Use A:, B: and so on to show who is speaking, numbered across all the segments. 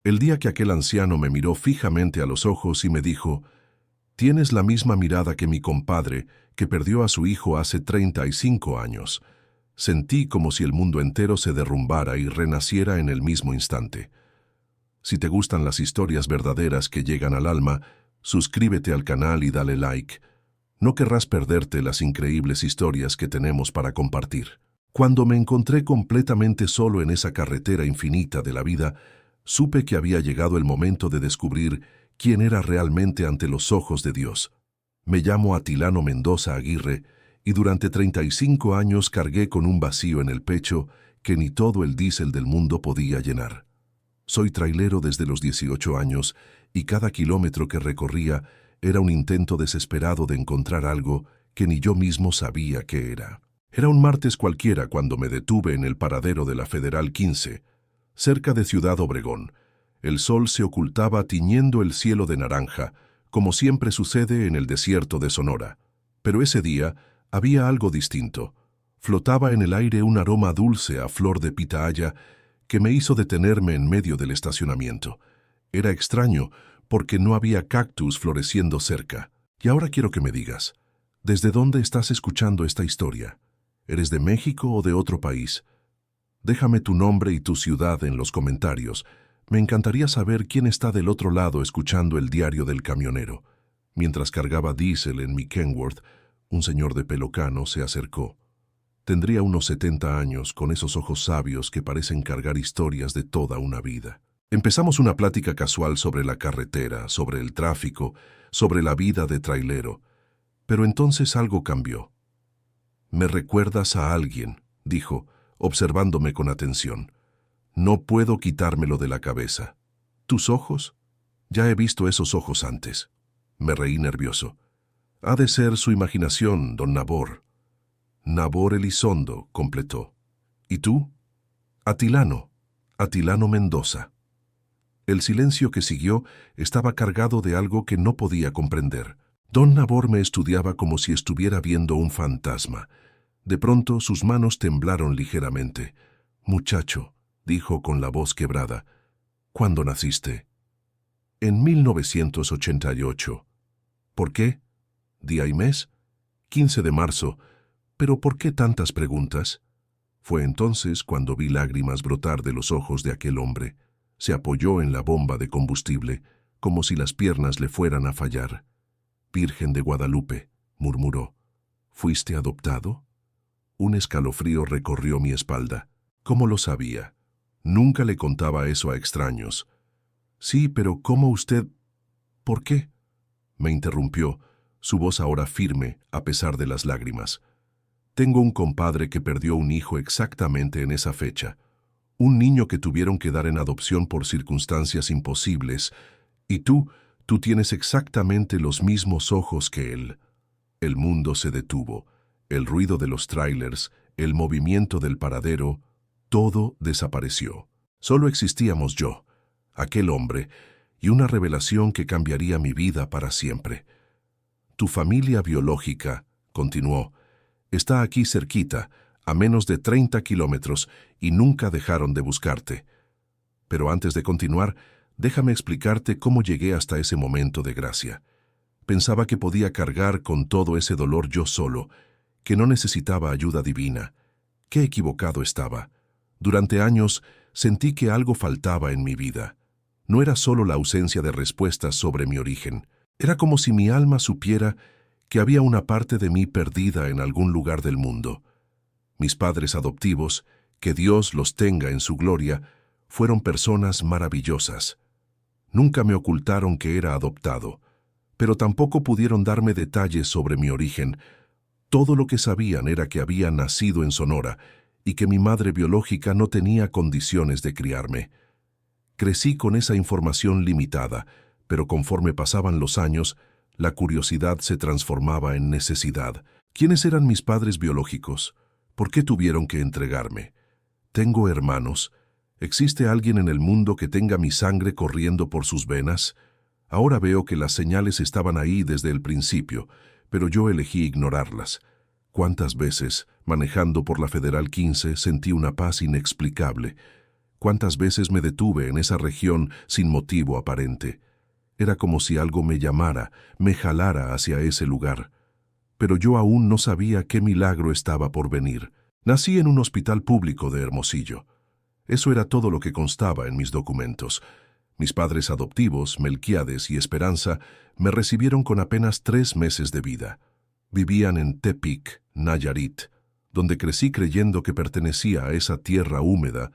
A: El día que aquel anciano me miró fijamente a los ojos y me dijo: «Tienes la misma mirada que mi compadre, que perdió a su hijo hace 35 años». Sentí como si el mundo entero se derrumbara y renaciera en el mismo instante. Si te gustan las historias verdaderas que llegan al alma, suscríbete al canal y dale like. No querrás perderte las increíbles historias que tenemos para compartir. Cuando me encontré completamente solo en esa carretera infinita de la vida, supe que había llegado el momento de descubrir quién era realmente ante los ojos de Dios. Me llamo Atilano Mendoza Aguirre y durante 35 años cargué con un vacío en el pecho que ni todo el diésel del mundo podía llenar. Soy trailero desde los 18 años y cada kilómetro que recorría era un intento desesperado de encontrar algo que ni yo mismo sabía qué era. Era un martes cualquiera cuando me detuve en el paradero de la Federal 15, cerca de Ciudad Obregón. El sol se ocultaba tiñendo el cielo de naranja, como siempre sucede en el desierto de Sonora. Pero ese día había algo distinto. Flotaba en el aire un aroma dulce a flor de pitahaya que me hizo detenerme en medio del estacionamiento. Era extraño porque no había cactus floreciendo cerca. Y ahora quiero que me digas, ¿desde dónde estás escuchando esta historia? ¿Eres de México o de otro país? Déjame tu nombre y tu ciudad en los comentarios. Me encantaría saber quién está del otro lado escuchando el diario del camionero. Mientras cargaba diésel en mi Kenworth, un señor de pelo cano se acercó. Tendría unos 70 años, con esos ojos sabios que parecen cargar historias de toda una vida. Empezamos una plática casual sobre la carretera, sobre el tráfico, sobre la vida de trailero. Pero entonces algo cambió. «Me recuerdas a alguien», dijo, observándome con atención. «No puedo quitármelo de la cabeza». «¿Tus ojos? Ya he visto esos ojos antes». Me reí nervioso. «Ha de ser su imaginación, don Nabor». «Nabor Elizondo», completó. «¿Y tú?» «Atilano Mendoza». El silencio que siguió estaba cargado de algo que no podía comprender. Don Nabor me estudiaba como si estuviera viendo un fantasma. De pronto sus manos temblaron ligeramente. «Muchacho», dijo con la voz quebrada, «¿cuándo naciste?» «En 1988. «¿Por qué?» «¿Día y mes?» «15 de marzo. ¿Pero por qué tantas preguntas?» Fue entonces cuando vi lágrimas brotar de los ojos de aquel hombre. Se apoyó en la bomba de combustible, como si las piernas le fueran a fallar. «Virgen de Guadalupe», murmuró. «¿Fuiste adoptado?» Un escalofrío recorrió mi espalda. ¿Cómo lo sabía? Nunca le contaba eso a extraños. «Sí, pero ¿cómo usted...?» «¿Por qué?» Me interrumpió, su voz ahora firme a pesar de las lágrimas. «Tengo un compadre que perdió un hijo exactamente en esa fecha. Un niño que tuvieron que dar en adopción por circunstancias imposibles. Y tú tienes exactamente los mismos ojos que él». El mundo se detuvo. El ruido de los trailers, el movimiento del paradero, todo desapareció. Solo existíamos yo, aquel hombre, y una revelación que cambiaría mi vida para siempre. «Tu familia biológica», continuó, «está aquí cerquita, a menos de 30 kilómetros, y nunca dejaron de buscarte. Pero antes de continuar, déjame explicarte cómo llegué hasta ese momento de gracia. Pensaba que podía cargar con todo ese dolor yo solo, que no necesitaba ayuda divina. Qué equivocado estaba. Durante años sentí que algo faltaba en mi vida. No era solo la ausencia de respuestas sobre mi origen. Era como si mi alma supiera que había una parte de mí perdida en algún lugar del mundo. Mis padres adoptivos, que Dios los tenga en su gloria, fueron personas maravillosas. Nunca me ocultaron que era adoptado, pero tampoco pudieron darme detalles sobre mi origen. Todo lo que sabían era que había nacido en Sonora y que mi madre biológica no tenía condiciones de criarme. Crecí con esa información limitada, pero conforme pasaban los años, la curiosidad se transformaba en necesidad. ¿Quiénes eran mis padres biológicos? ¿Por qué tuvieron que entregarme? ¿Tengo hermanos? ¿Existe alguien en el mundo que tenga mi sangre corriendo por sus venas? Ahora veo que las señales estaban ahí desde el principio, pero yo elegí ignorarlas. ¿Cuántas veces, manejando por la Federal 15, sentí una paz inexplicable? Cuántas veces me detuve en esa región sin motivo aparente. Era como si algo me llamara, me jalara hacia ese lugar. Pero yo aún no sabía qué milagro estaba por venir. Nací en un hospital público de Hermosillo. Eso era todo lo que constaba en mis documentos. Mis padres adoptivos, Melquíades y Esperanza, me recibieron con apenas 3 meses de vida. Vivían en Tepic, Nayarit, donde crecí creyendo que pertenecía a esa tierra húmeda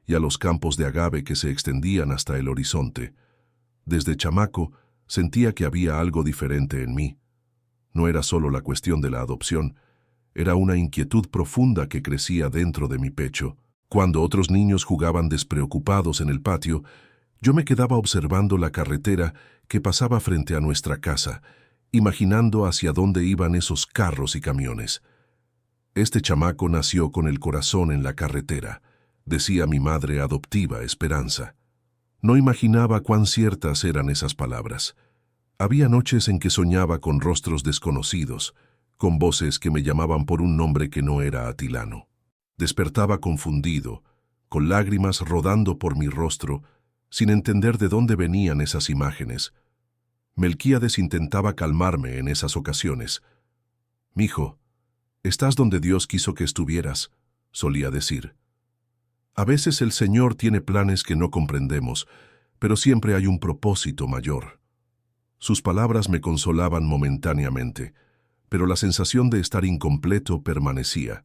A: y a los campos de agave que se extendían hasta el horizonte. Desde chamaco sentía que había algo diferente en mí. No era solo la cuestión de la adopción, era una inquietud profunda que crecía dentro de mi pecho. Cuando otros niños jugaban despreocupados en el patio, yo me quedaba observando la carretera que pasaba frente a nuestra casa, imaginando hacia dónde iban esos carros y camiones. Este chamaco nació con el corazón en la carretera, decía mi madre adoptiva Esperanza. No imaginaba cuán ciertas eran esas palabras. Había noches en que soñaba con rostros desconocidos, con voces que me llamaban por un nombre que no era Atilano. Despertaba confundido, con lágrimas rodando por mi rostro, sin entender de dónde venían esas imágenes. Melquíades intentaba calmarme en esas ocasiones. «Mijo, estás donde Dios quiso que estuvieras», solía decir. A veces el Señor tiene planes que no comprendemos, pero siempre hay un propósito mayor. Sus palabras me consolaban momentáneamente, pero la sensación de estar incompleto permanecía.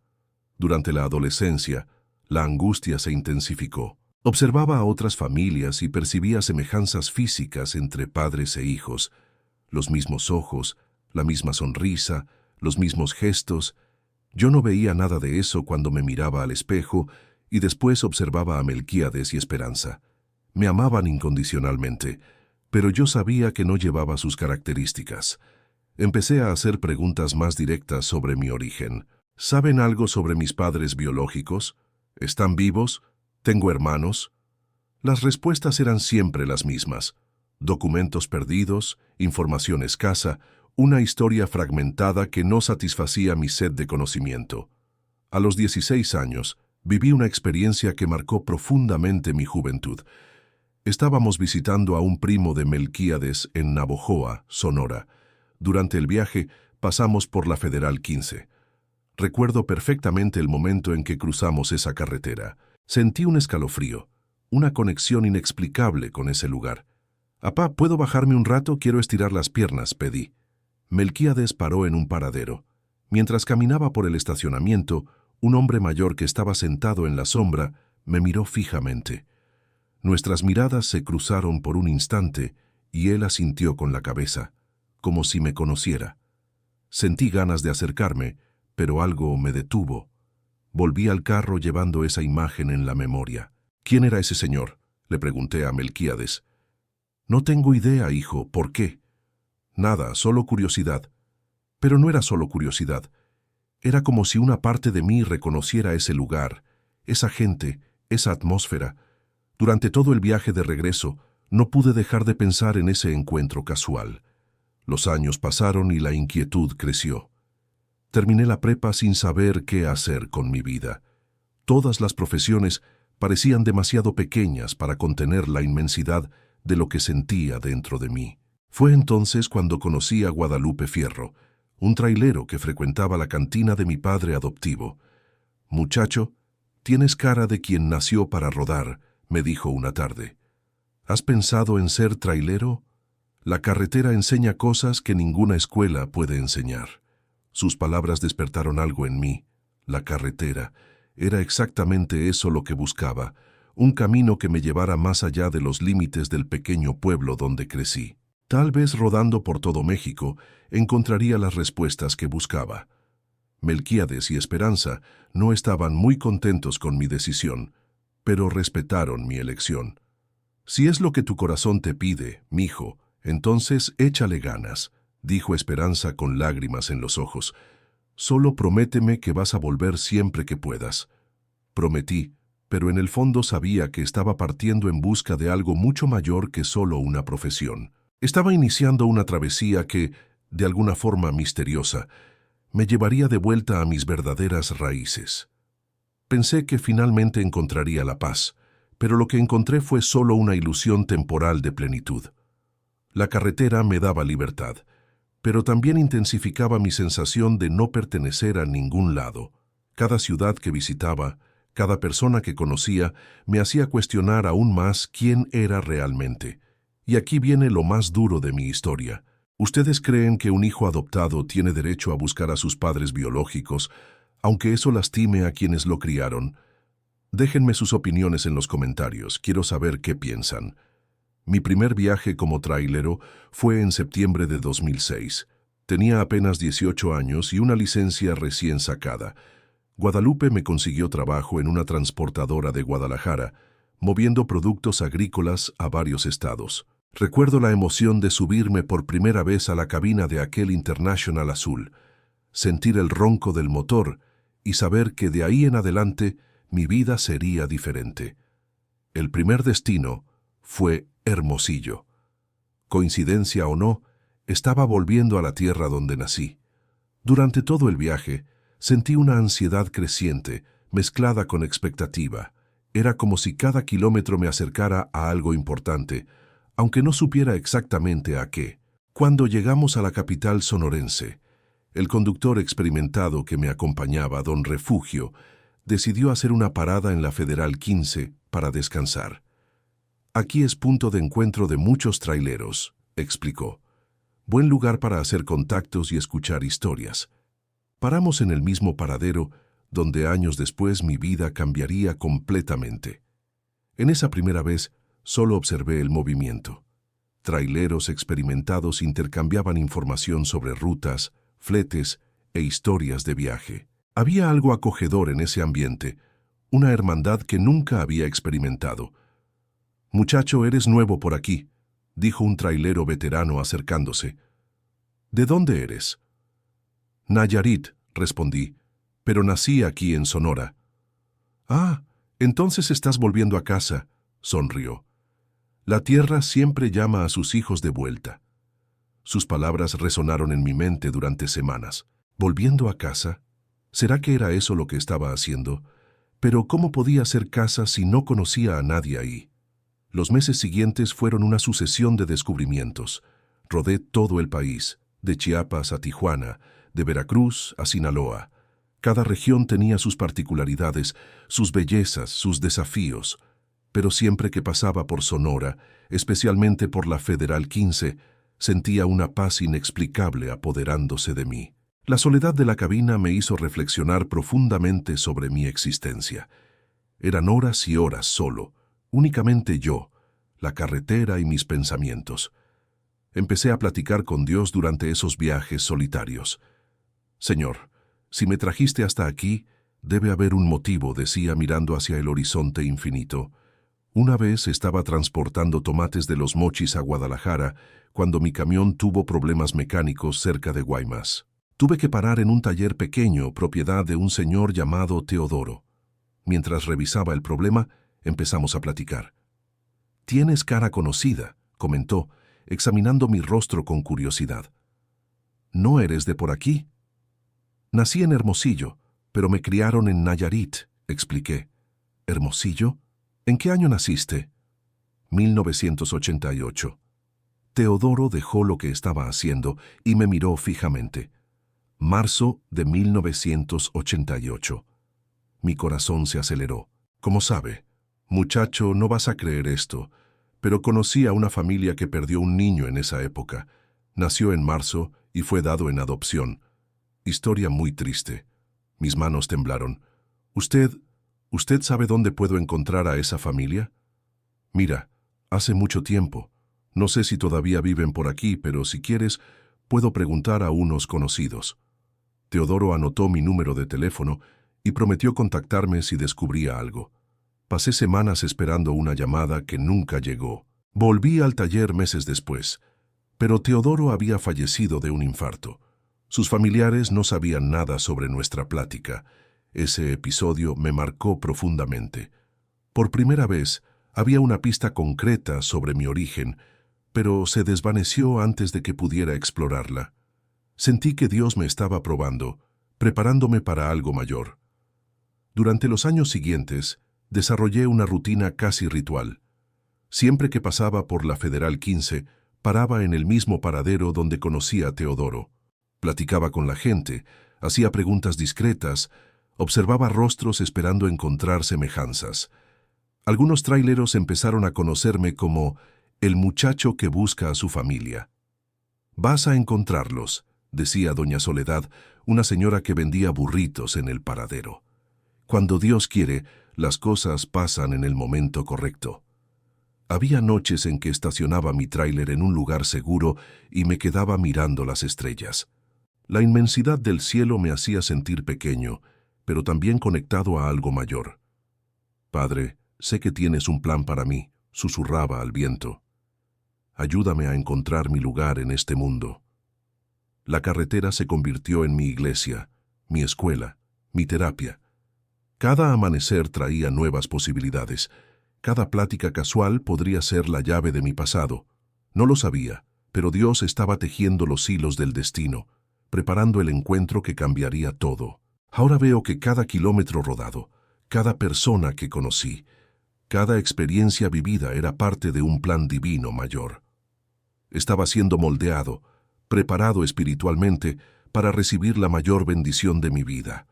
A: Durante la adolescencia, la angustia se intensificó. Observaba a otras familias y percibía semejanzas físicas entre padres e hijos, los mismos ojos, la misma sonrisa, los mismos gestos. Yo no veía nada de eso cuando me miraba al espejo y después observaba a Melquíades y Esperanza. Me amaban incondicionalmente, pero yo sabía que no llevaba sus características. Empecé a hacer preguntas más directas sobre mi origen. ¿Saben algo sobre mis padres biológicos? ¿Están vivos? ¿Tengo hermanos? Las respuestas eran siempre las mismas. Documentos perdidos, información escasa, una historia fragmentada que no satisfacía mi sed de conocimiento. A los 16 años, viví una experiencia que marcó profundamente mi juventud. Estábamos visitando a un primo de Melquíades en Navojoa, Sonora. Durante el viaje, pasamos por la Federal 15. Recuerdo perfectamente el momento en que cruzamos esa carretera. Sentí un escalofrío, una conexión inexplicable con ese lugar. «Apá, ¿puedo bajarme un rato? Quiero estirar las piernas», pedí. Melquíades paró en un paradero. Mientras caminaba por el estacionamiento, un hombre mayor que estaba sentado en la sombra me miró fijamente. Nuestras miradas se cruzaron por un instante y él asintió con la cabeza, como si me conociera. Sentí ganas de acercarme, pero algo me detuvo. Volví al carro llevando esa imagen en la memoria. «¿Quién era ese señor?», le pregunté a Melquíades. «No tengo idea, hijo. ¿Por qué?». «Nada, solo curiosidad». Pero no era solo curiosidad. Era como si una parte de mí reconociera ese lugar, esa gente, esa atmósfera. Durante todo el viaje de regreso, no pude dejar de pensar en ese encuentro casual. Los años pasaron y la inquietud creció. Terminé la prepa sin saber qué hacer con mi vida. Todas las profesiones parecían demasiado pequeñas para contener la inmensidad de lo que sentía dentro de mí. Fue entonces cuando conocí a Guadalupe Fierro, un trailero que frecuentaba la cantina de mi padre adoptivo. «Muchacho, tienes cara de quien nació para rodar», me dijo una tarde. «¿Has pensado en ser trailero? La carretera enseña cosas que ninguna escuela puede enseñar». Sus palabras despertaron algo en mí. La carretera. Era exactamente eso lo que buscaba, un camino que me llevara más allá de los límites del pequeño pueblo donde crecí. Tal vez rodando por todo México encontraría las respuestas que buscaba. Melquíades y Esperanza no estaban muy contentos con mi decisión, pero respetaron mi elección. «Si es lo que tu corazón te pide, mijo, entonces échale ganas», dijo Esperanza con lágrimas en los ojos. «Solo prométeme que vas a volver siempre que puedas». Prometí, pero en el fondo sabía que estaba partiendo en busca de algo mucho mayor que solo una profesión. Estaba iniciando una travesía que, de alguna forma misteriosa, me llevaría de vuelta a mis verdaderas raíces. Pensé que finalmente encontraría la paz, pero lo que encontré fue solo una ilusión temporal de plenitud. La carretera me daba libertad, pero también intensificaba mi sensación de no pertenecer a ningún lado. Cada ciudad que visitaba, cada persona que conocía, me hacía cuestionar aún más quién era realmente. Y aquí viene lo más duro de mi historia. ¿Ustedes creen que un hijo adoptado tiene derecho a buscar a sus padres biológicos, aunque eso lastime a quienes lo criaron? Déjenme sus opiniones en los comentarios, quiero saber qué piensan. Mi primer viaje como trailero fue en septiembre de 2006. Tenía apenas 18 años y una licencia recién sacada. Guadalupe me consiguió trabajo en una transportadora de Guadalajara, moviendo productos agrícolas a varios estados. Recuerdo la emoción de subirme por primera vez a la cabina de aquel International azul, sentir el ronco del motor y saber que de ahí en adelante mi vida sería diferente. El primer destino fue Hermosillo. Coincidencia o no, estaba volviendo a la tierra donde nací. Durante todo el viaje, sentí una ansiedad creciente, mezclada con expectativa. Era como si cada kilómetro me acercara a algo importante, aunque no supiera exactamente a qué. Cuando llegamos a la capital sonorense, el conductor experimentado que me acompañaba, don Refugio, decidió hacer una parada en la Federal 15 para descansar. Aquí es punto de encuentro de muchos traileros, explicó. Buen lugar para hacer contactos y escuchar historias. Paramos en el mismo paradero, donde años después mi vida cambiaría completamente. En esa primera vez, solo observé el movimiento. Traileros experimentados intercambiaban información sobre rutas, fletes e historias de viaje. Había algo acogedor en ese ambiente, una hermandad que nunca había experimentado. «Muchacho, eres nuevo por aquí», dijo un trailero veterano acercándose. «¿De dónde eres?» «Nayarit», respondí, «pero nací aquí en Sonora». «Ah, entonces estás volviendo a casa», sonrió. «La tierra siempre llama a sus hijos de vuelta». Sus palabras resonaron en mi mente durante semanas. ¿Volviendo a casa? ¿Será que era eso lo que estaba haciendo? Pero ¿cómo podía hacer casa si no conocía a nadie ahí? Los meses siguientes fueron una sucesión de descubrimientos. Rodé todo el país, de Chiapas a Tijuana, de Veracruz a Sinaloa. Cada región tenía sus particularidades, sus bellezas, sus desafíos. Pero siempre que pasaba por Sonora, especialmente por la Federal 15, sentía una paz inexplicable apoderándose de mí. La soledad de la cabina me hizo reflexionar profundamente sobre mi existencia. Eran horas y horas solo, únicamente yo, la carretera y mis pensamientos. Empecé a platicar con Dios durante esos viajes solitarios. «Señor, si me trajiste hasta aquí, debe haber un motivo», decía mirando hacia el horizonte infinito. Una vez estaba transportando tomates de Los Mochis a Guadalajara cuando mi camión tuvo problemas mecánicos cerca de Guaymas. Tuve que parar en un taller pequeño, propiedad de un señor llamado Teodoro. Mientras revisaba el problema, empezamos a platicar. «Tienes cara conocida», comentó, examinando mi rostro con curiosidad. «¿No eres de por aquí?» «Nací en Hermosillo, pero me criaron en Nayarit», expliqué. «¿Hermosillo? ¿En qué año naciste?» 1988. Teodoro dejó lo que estaba haciendo y me miró fijamente. Marzo de 1988. Mi corazón se aceleró. «¿Cómo sabe? Muchacho, no vas a creer esto, pero conocí a una familia que perdió un niño en esa época. Nació en marzo y fue dado en adopción. Historia muy triste». Mis manos temblaron. ¿Usted sabe dónde puedo encontrar a esa familia?» «Mira, hace mucho tiempo. No sé si todavía viven por aquí, pero si quieres, puedo preguntar a unos conocidos». Teodoro anotó mi número de teléfono y prometió contactarme si descubría algo. Pasé semanas esperando una llamada que nunca llegó. Volví al taller meses después, pero Teodoro había fallecido de un infarto. Sus familiares no sabían nada sobre nuestra plática. Ese episodio me marcó profundamente. Por primera vez, había una pista concreta sobre mi origen, pero se desvaneció antes de que pudiera explorarla. Sentí que Dios me estaba probando, preparándome para algo mayor. Durante los años siguientes, Desarrollé una rutina casi ritual. Siempre que pasaba por la Federal 15, paraba en el mismo paradero donde conocí a Teodoro. Platicaba con la gente, hacía preguntas discretas, observaba rostros esperando encontrar semejanzas. Algunos tráileros empezaron a conocerme como el muchacho que busca a su familia. «Vas a encontrarlos», decía doña Soledad, una señora que vendía burritos en el paradero. «Cuando Dios quiere, las cosas pasan en el momento correcto». Había noches en que estacionaba mi tráiler en un lugar seguro y me quedaba mirando las estrellas. La inmensidad del cielo me hacía sentir pequeño, pero también conectado a algo mayor. «Padre, sé que tienes un plan para mí», susurraba al viento. «Ayúdame a encontrar mi lugar en este mundo». La carretera se convirtió en mi iglesia, mi escuela, mi terapia. Cada amanecer traía nuevas posibilidades. Cada plática casual podría ser la llave de mi pasado. No lo sabía, pero Dios estaba tejiendo los hilos del destino, preparando el encuentro que cambiaría todo. Ahora veo que cada kilómetro rodado, cada persona que conocí, cada experiencia vivida era parte de un plan divino mayor. Estaba siendo moldeado, preparado espiritualmente para recibir la mayor bendición de mi vida.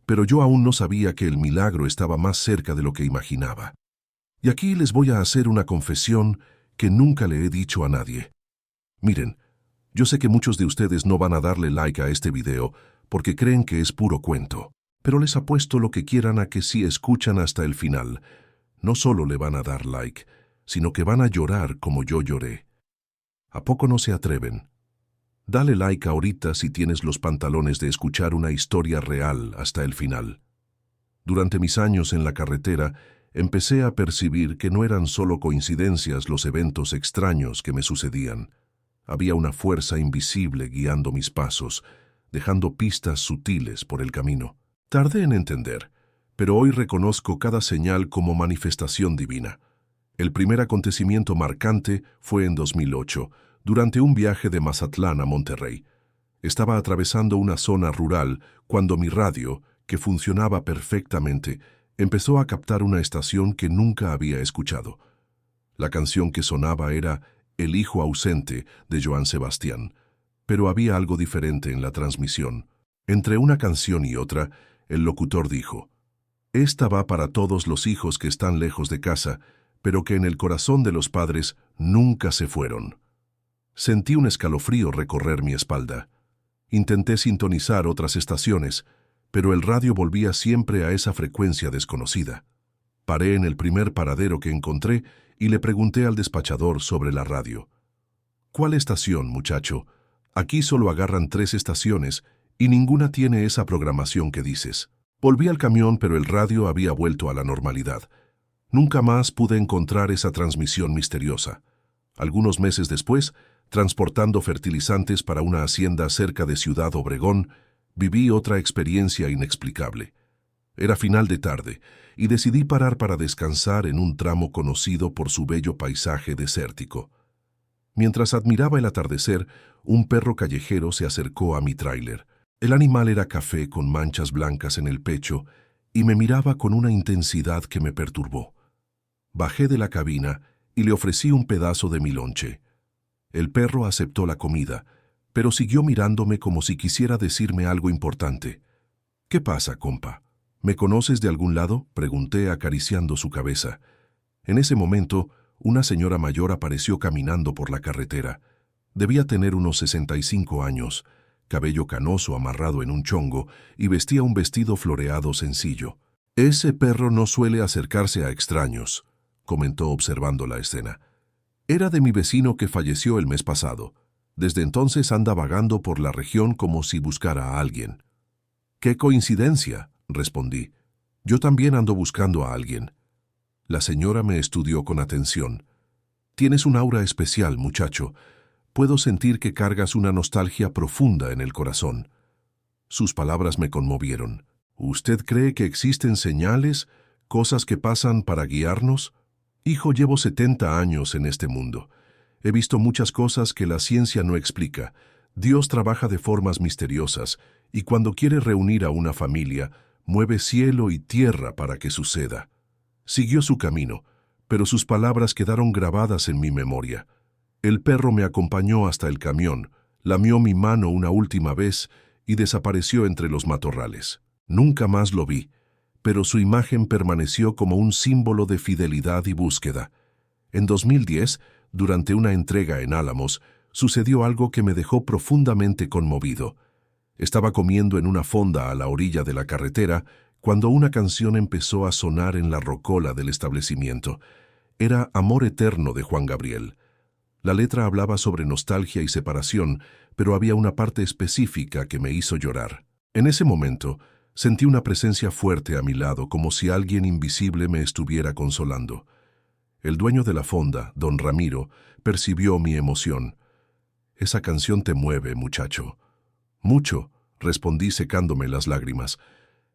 A: Pero yo aún no sabía que el milagro estaba más cerca de lo que imaginaba. Y aquí les voy a hacer una confesión que nunca le he dicho a nadie. Miren, yo sé que muchos de ustedes no van a darle like a este video porque creen que es puro cuento, pero les apuesto lo que quieran a que si escuchan hasta el final, no solo le van a dar like, sino que van a llorar como yo lloré. ¿A poco no se atreven? Dale like ahorita si tienes los pantalones de escuchar una historia real hasta el final. Durante mis años en la carretera, empecé a percibir que no eran solo coincidencias los eventos extraños que me sucedían. Había una fuerza invisible guiando mis pasos, dejando pistas sutiles por el camino. Tardé en entender, pero hoy reconozco cada señal como manifestación divina. El primer acontecimiento marcante fue en 2008, durante un viaje de Mazatlán a Monterrey. Estaba atravesando una zona rural cuando mi radio, que funcionaba perfectamente, empezó a captar una estación que nunca había escuchado. La canción que sonaba era El hijo ausente de Joan Sebastián, pero había algo diferente en la transmisión. Entre una canción y otra, el locutor dijo: «Esta va para todos los hijos que están lejos de casa, pero que en el corazón de los padres nunca se fueron». Sentí un escalofrío recorrer mi espalda. Intenté sintonizar otras estaciones, pero el radio volvía siempre a esa frecuencia desconocida. Paré en el primer paradero que encontré y le pregunté al despachador sobre la radio. «¿Cuál estación, muchacho? Aquí solo agarran 3 estaciones y ninguna tiene esa programación que dices». Volví al camión, pero el radio había vuelto a la normalidad. Nunca más pude encontrar esa transmisión misteriosa. Algunos meses después, transportando fertilizantes para una hacienda cerca de Ciudad Obregón, viví otra experiencia inexplicable. Era final de tarde y decidí parar para descansar en un tramo conocido por su bello paisaje desértico. Mientras admiraba el atardecer, un perro callejero se acercó a mi tráiler. El animal era café con manchas blancas en el pecho y me miraba con una intensidad que me perturbó. Bajé de la cabina y le ofrecí un pedazo de mi lonche. El perro aceptó la comida, pero siguió mirándome como si quisiera decirme algo importante. «¿Qué pasa, compa? ¿Me conoces de algún lado?», pregunté acariciando su cabeza. En ese momento, una señora mayor apareció caminando por la carretera. Debía tener unos 65 años, cabello canoso amarrado en un chongo y vestía un vestido floreado sencillo. «Ese perro no suele acercarse a extraños», comentó observando la escena. «Era de mi vecino que falleció el mes pasado. Desde entonces anda vagando por la región como si buscara a alguien». «¡Qué coincidencia!», respondí. «Yo también ando buscando a alguien». La señora me estudió con atención. «Tienes un aura especial, muchacho. Puedo sentir que cargas una nostalgia profunda en el corazón». Sus palabras me conmovieron. «¿Usted cree que existen señales, cosas que pasan para guiarnos?». «Hijo, llevo 70 años en este mundo. He visto muchas cosas que la ciencia no explica. Dios trabaja de formas misteriosas y cuando quiere reunir a una familia, mueve cielo y tierra para que suceda». Siguió su camino, pero sus palabras quedaron grabadas en mi memoria. El perro me acompañó hasta el camión, lamió mi mano una última vez y desapareció entre los matorrales. Nunca más lo vi, pero su imagen permaneció como un símbolo de fidelidad y búsqueda. En 2010, durante una entrega en Álamos, sucedió algo que me dejó profundamente conmovido. Estaba comiendo en una fonda a la orilla de la carretera cuando una canción empezó a sonar en la rocola del establecimiento. Era Amor Eterno de Juan Gabriel. La letra hablaba sobre nostalgia y separación, pero había una parte específica que me hizo llorar. En ese momento, sentí una presencia fuerte a mi lado, como si alguien invisible me estuviera consolando. El dueño de la fonda, don Ramiro, percibió mi emoción. «Esa canción te mueve, muchacho». «Mucho», respondí secándome las lágrimas.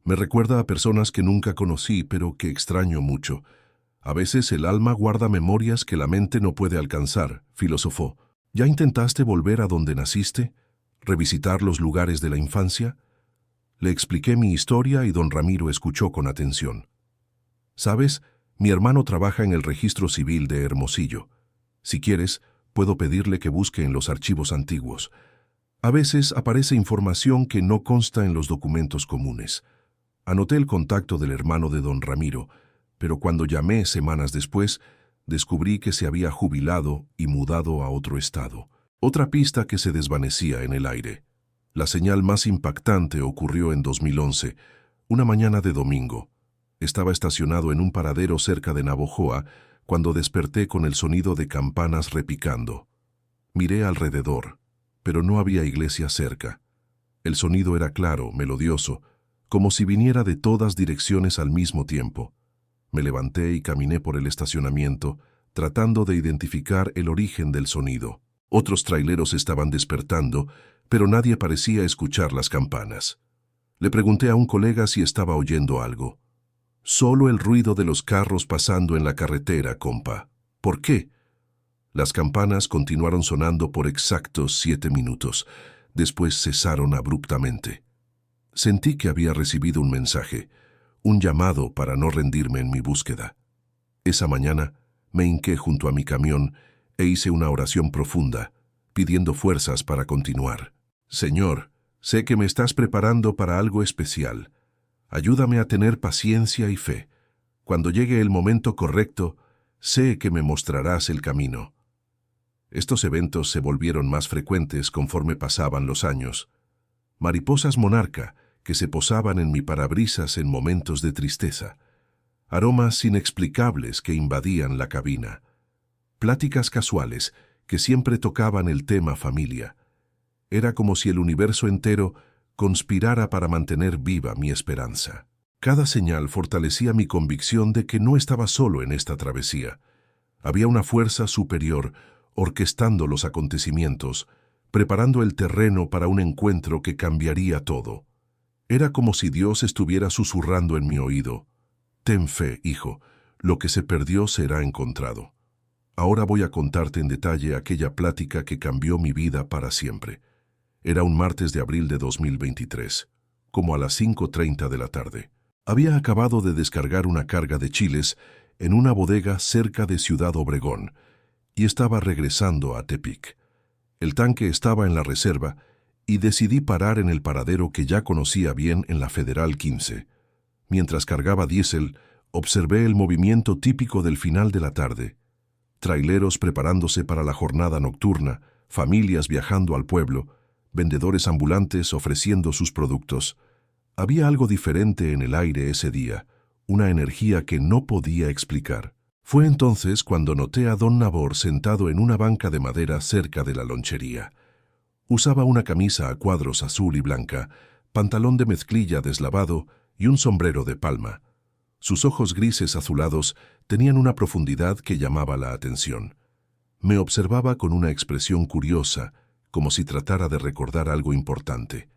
A: «Me recuerda a personas que nunca conocí, pero que extraño mucho. A veces el alma guarda memorias que la mente no puede alcanzar», filosofó. «¿Ya intentaste volver a donde naciste? ¿Revisitar los lugares de la infancia?» Le expliqué mi historia y don Ramiro escuchó con atención. «¿Sabes? Mi hermano trabaja en el registro civil de Hermosillo. Si quieres, puedo pedirle que busque en los archivos antiguos. A veces aparece información que no consta en los documentos comunes». Anoté el contacto del hermano de don Ramiro, pero cuando llamé semanas después, descubrí que se había jubilado y mudado a otro estado. Otra pista que se desvanecía en el aire. La señal más impactante ocurrió en 2011, una mañana de domingo. Estaba estacionado en un paradero cerca de Navojoa cuando desperté con el sonido de campanas repicando. Miré alrededor, pero no había iglesia cerca. El sonido era claro, melodioso, como si viniera de todas direcciones al mismo tiempo. Me levanté y caminé por el estacionamiento, tratando de identificar el origen del sonido. Otros traileros estaban despertando, pero nadie parecía escuchar las campanas. Le pregunté a un colega si estaba oyendo algo. «Solo el ruido de los carros pasando en la carretera, compa». «¿Por qué?» Las campanas continuaron sonando por exactos 7 minutos. Después cesaron abruptamente. Sentí que había recibido un mensaje, un llamado para no rendirme en mi búsqueda. Esa mañana me hinqué junto a mi camión e hice una oración profunda, pidiendo fuerzas para continuar. «Señor, sé que me estás preparando para algo especial. Ayúdame a tener paciencia y fe. Cuando llegue el momento correcto, sé que me mostrarás el camino». Estos eventos se volvieron más frecuentes conforme pasaban los años. Mariposas monarca que se posaban en mi parabrisas en momentos de tristeza. Aromas inexplicables que invadían la cabina. Pláticas casuales que siempre tocaban el tema familia. Era como si el universo entero conspirara para mantener viva mi esperanza. Cada señal fortalecía mi convicción de que no estaba solo en esta travesía. Había una fuerza superior orquestando los acontecimientos, preparando el terreno para un encuentro que cambiaría todo. Era como si Dios estuviera susurrando en mi oído: «Ten fe, hijo, lo que se perdió será encontrado». Ahora voy a contarte en detalle aquella plática que cambió mi vida para siempre. Era un martes de abril de 2023, como a las 5:30 de la tarde. Había acabado de descargar una carga de chiles en una bodega cerca de Ciudad Obregón y estaba regresando a Tepic. El tanque estaba en la reserva y decidí parar en el paradero que ya conocía bien en la Federal 15. Mientras cargaba diésel, observé el movimiento típico del final de la tarde. Traileros preparándose para la jornada nocturna, familias viajando al pueblo, vendedores ambulantes ofreciendo sus productos. Había algo diferente en el aire ese día, una energía que no podía explicar. Fue entonces cuando noté a don Nabor sentado en una banca de madera cerca de la lonchería. Usaba una camisa a cuadros azul y blanca, pantalón de mezclilla deslavado y un sombrero de palma. Sus ojos grises azulados tenían una profundidad que llamaba la atención. Me observaba con una expresión curiosa, como si tratara de recordar algo importante.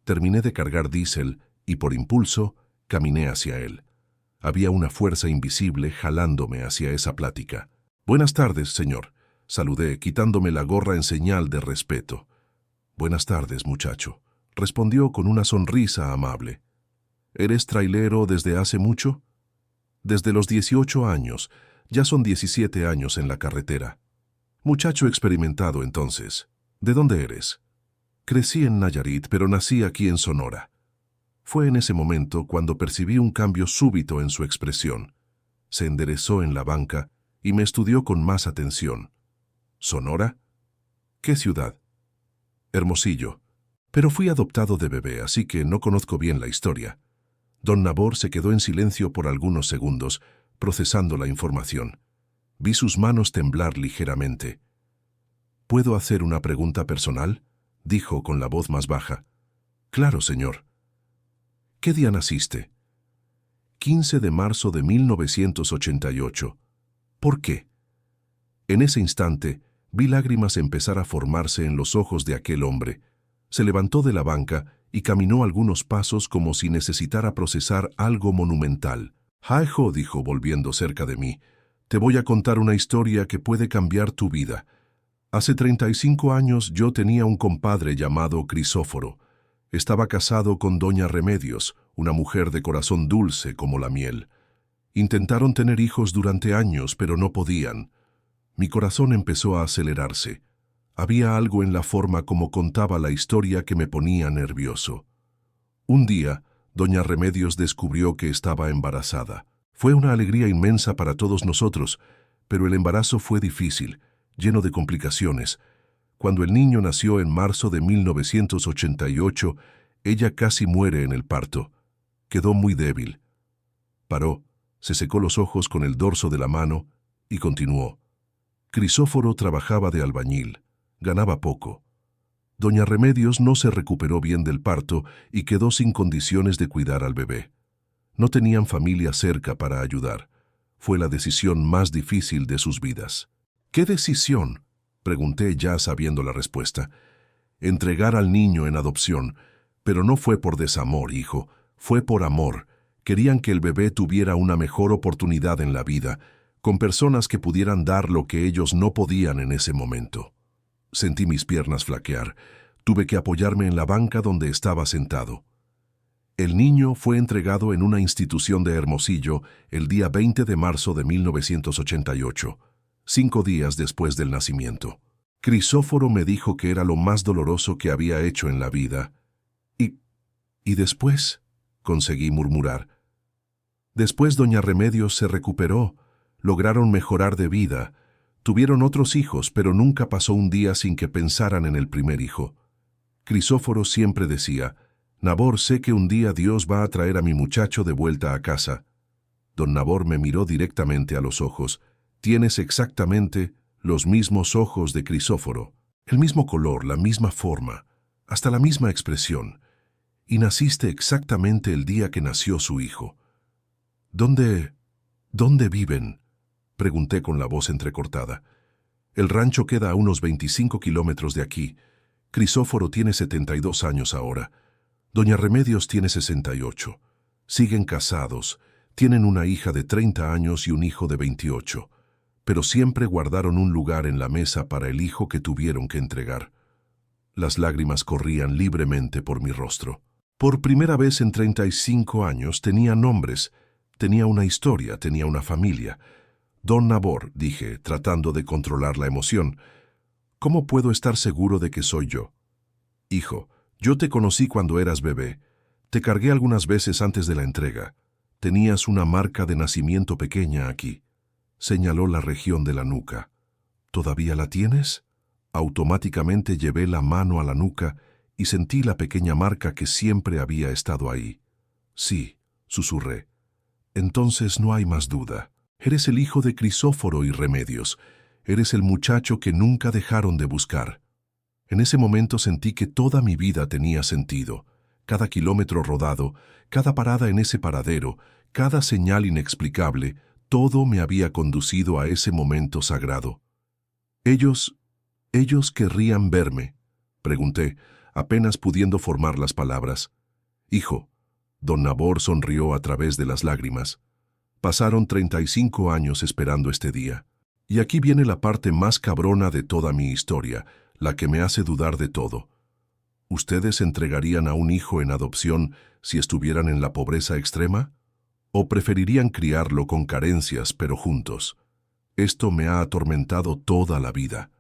A: Terminé de cargar diésel y, por impulso, caminé hacia él. Había una fuerza invisible jalándome hacia esa plática. «Buenas tardes, señor», saludé, quitándome la gorra en señal de respeto. «Buenas tardes, muchacho», respondió con una sonrisa amable. «¿Eres trailero desde hace mucho?» Desde los 18 años, ya son 17 años en la carretera. Muchacho experimentado entonces. ¿De dónde eres? Crecí en Nayarit, pero nací aquí en Sonora. Fue en ese momento cuando percibí un cambio súbito en su expresión. Se enderezó en la banca y me estudió con más atención. ¿Sonora? ¿Qué ciudad? Hermosillo. Pero fui adoptado de bebé, así que no conozco bien la historia. Don Nabor se quedó en silencio por algunos segundos, procesando la información. Vi sus manos temblar ligeramente. ¿Puedo hacer una pregunta personal?, dijo con la voz más baja. Claro, señor. ¿Qué día naciste? 15 de marzo de 1988. ¿Por qué? En ese instante, vi lágrimas empezar a formarse en los ojos de aquel hombre. Se levantó de la banca y caminó algunos pasos como si necesitara procesar algo monumental. «Jaijo», dijo volviendo cerca de mí, «te voy a contar una historia que puede cambiar tu vida. Hace 35 años yo tenía un compadre llamado Crisóforo. Estaba casado con doña Remedios, una mujer de corazón dulce como la miel. Intentaron tener hijos durante años, pero no podían. Mi corazón empezó a acelerarse. Había algo en la forma como contaba la historia que me ponía nervioso. Un día, doña Remedios descubrió que estaba embarazada. Fue una alegría inmensa para todos nosotros, pero el embarazo fue difícil, lleno de complicaciones. Cuando el niño nació en marzo de 1988, ella casi muere en el parto. Quedó muy débil. Paró, se secó los ojos con el dorso de la mano y continuó. Crisóforo trabajaba de albañil, ganaba poco. Doña Remedios no se recuperó bien del parto y quedó sin condiciones de cuidar al bebé. No tenían familia cerca para ayudar. Fue la decisión más difícil de sus vidas. ¿Qué decisión?, pregunté ya sabiendo la respuesta. Entregar al niño en adopción, pero no fue por desamor, hijo, fue por amor. Querían que el bebé tuviera una mejor oportunidad en la vida, con personas que pudieran dar lo que ellos no podían en ese momento. Sentí mis piernas flaquear. Tuve que apoyarme en la banca donde estaba sentado. El niño fue entregado en una institución de Hermosillo el día 20 de marzo de 1988, 5 días después del nacimiento. Crisóforo me dijo que era lo más doloroso que había hecho en la vida. ¿Y después?, conseguí murmurar. Después doña Remedios se recuperó, lograron mejorar de vida, tuvieron otros hijos, pero nunca pasó un día sin que pensaran en el primer hijo. Crisóforo siempre decía, «Nabor, sé que un día Dios va a traer a mi muchacho de vuelta a casa». Don Nabor me miró directamente a los ojos. «Tienes exactamente los mismos ojos de Crisóforo, el mismo color, la misma forma, hasta la misma expresión. Y naciste exactamente el día que nació su hijo». ¿Dónde viven?», pregunté con la voz entrecortada. «El rancho queda a unos 25 kilómetros de aquí. Crisóforo tiene 72 años ahora. Doña Remedios tiene 68. Siguen casados, tienen una hija de 30 años y un hijo de 28, pero siempre guardaron un lugar en la mesa para el hijo que tuvieron que entregar». Las lágrimas corrían libremente por mi rostro. Por primera vez en 35 años tenía nombres, tenía una historia, tenía una familia. «Don Nabor», dije, tratando de controlar la emoción, «¿cómo puedo estar seguro de que soy yo?» «Hijo, yo te conocí cuando eras bebé. Te cargué algunas veces antes de la entrega. Tenías una marca de nacimiento pequeña aquí». Señaló la región de la nuca. «¿Todavía la tienes?» Automáticamente llevé la mano a la nuca y sentí la pequeña marca que siempre había estado ahí. «Sí», susurré. «Entonces no hay más duda. Eres el hijo de Crisóforo y Remedios. Eres el muchacho que nunca dejaron de buscar». En ese momento sentí que toda mi vida tenía sentido. Cada kilómetro rodado, cada parada en ese paradero, cada señal inexplicable, todo me había conducido a ese momento sagrado. «¿Ellos querrían verme?», pregunté, apenas pudiendo formar las palabras. «Hijo», don Nabor sonrió a través de las lágrimas. «Pasaron 35 años esperando este día. Y aquí viene la parte más cabrona de toda mi historia, la que me hace dudar de todo. ¿Ustedes entregarían a un hijo en adopción si estuvieran en la pobreza extrema? ¿O preferirían criarlo con carencias pero juntos? Esto me ha atormentado toda la vida.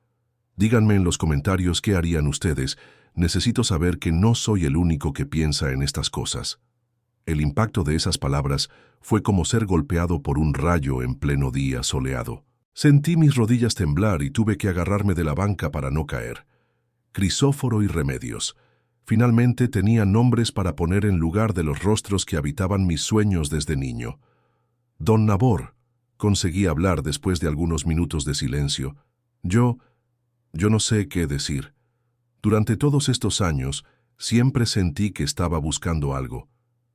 A: Díganme en los comentarios qué harían ustedes. Necesito saber que no soy el único que piensa en estas cosas. El impacto de esas palabras fue como ser golpeado por un rayo en pleno día soleado. Sentí mis rodillas temblar y tuve que agarrarme de la banca para no caer. Crisóforo y Remedios. Finalmente tenía nombres para poner en lugar de los rostros que habitaban mis sueños desde niño. Don Nabor, conseguí hablar después de algunos minutos de silencio. Yo no sé qué decir. Durante todos estos años, siempre sentí que estaba buscando algo,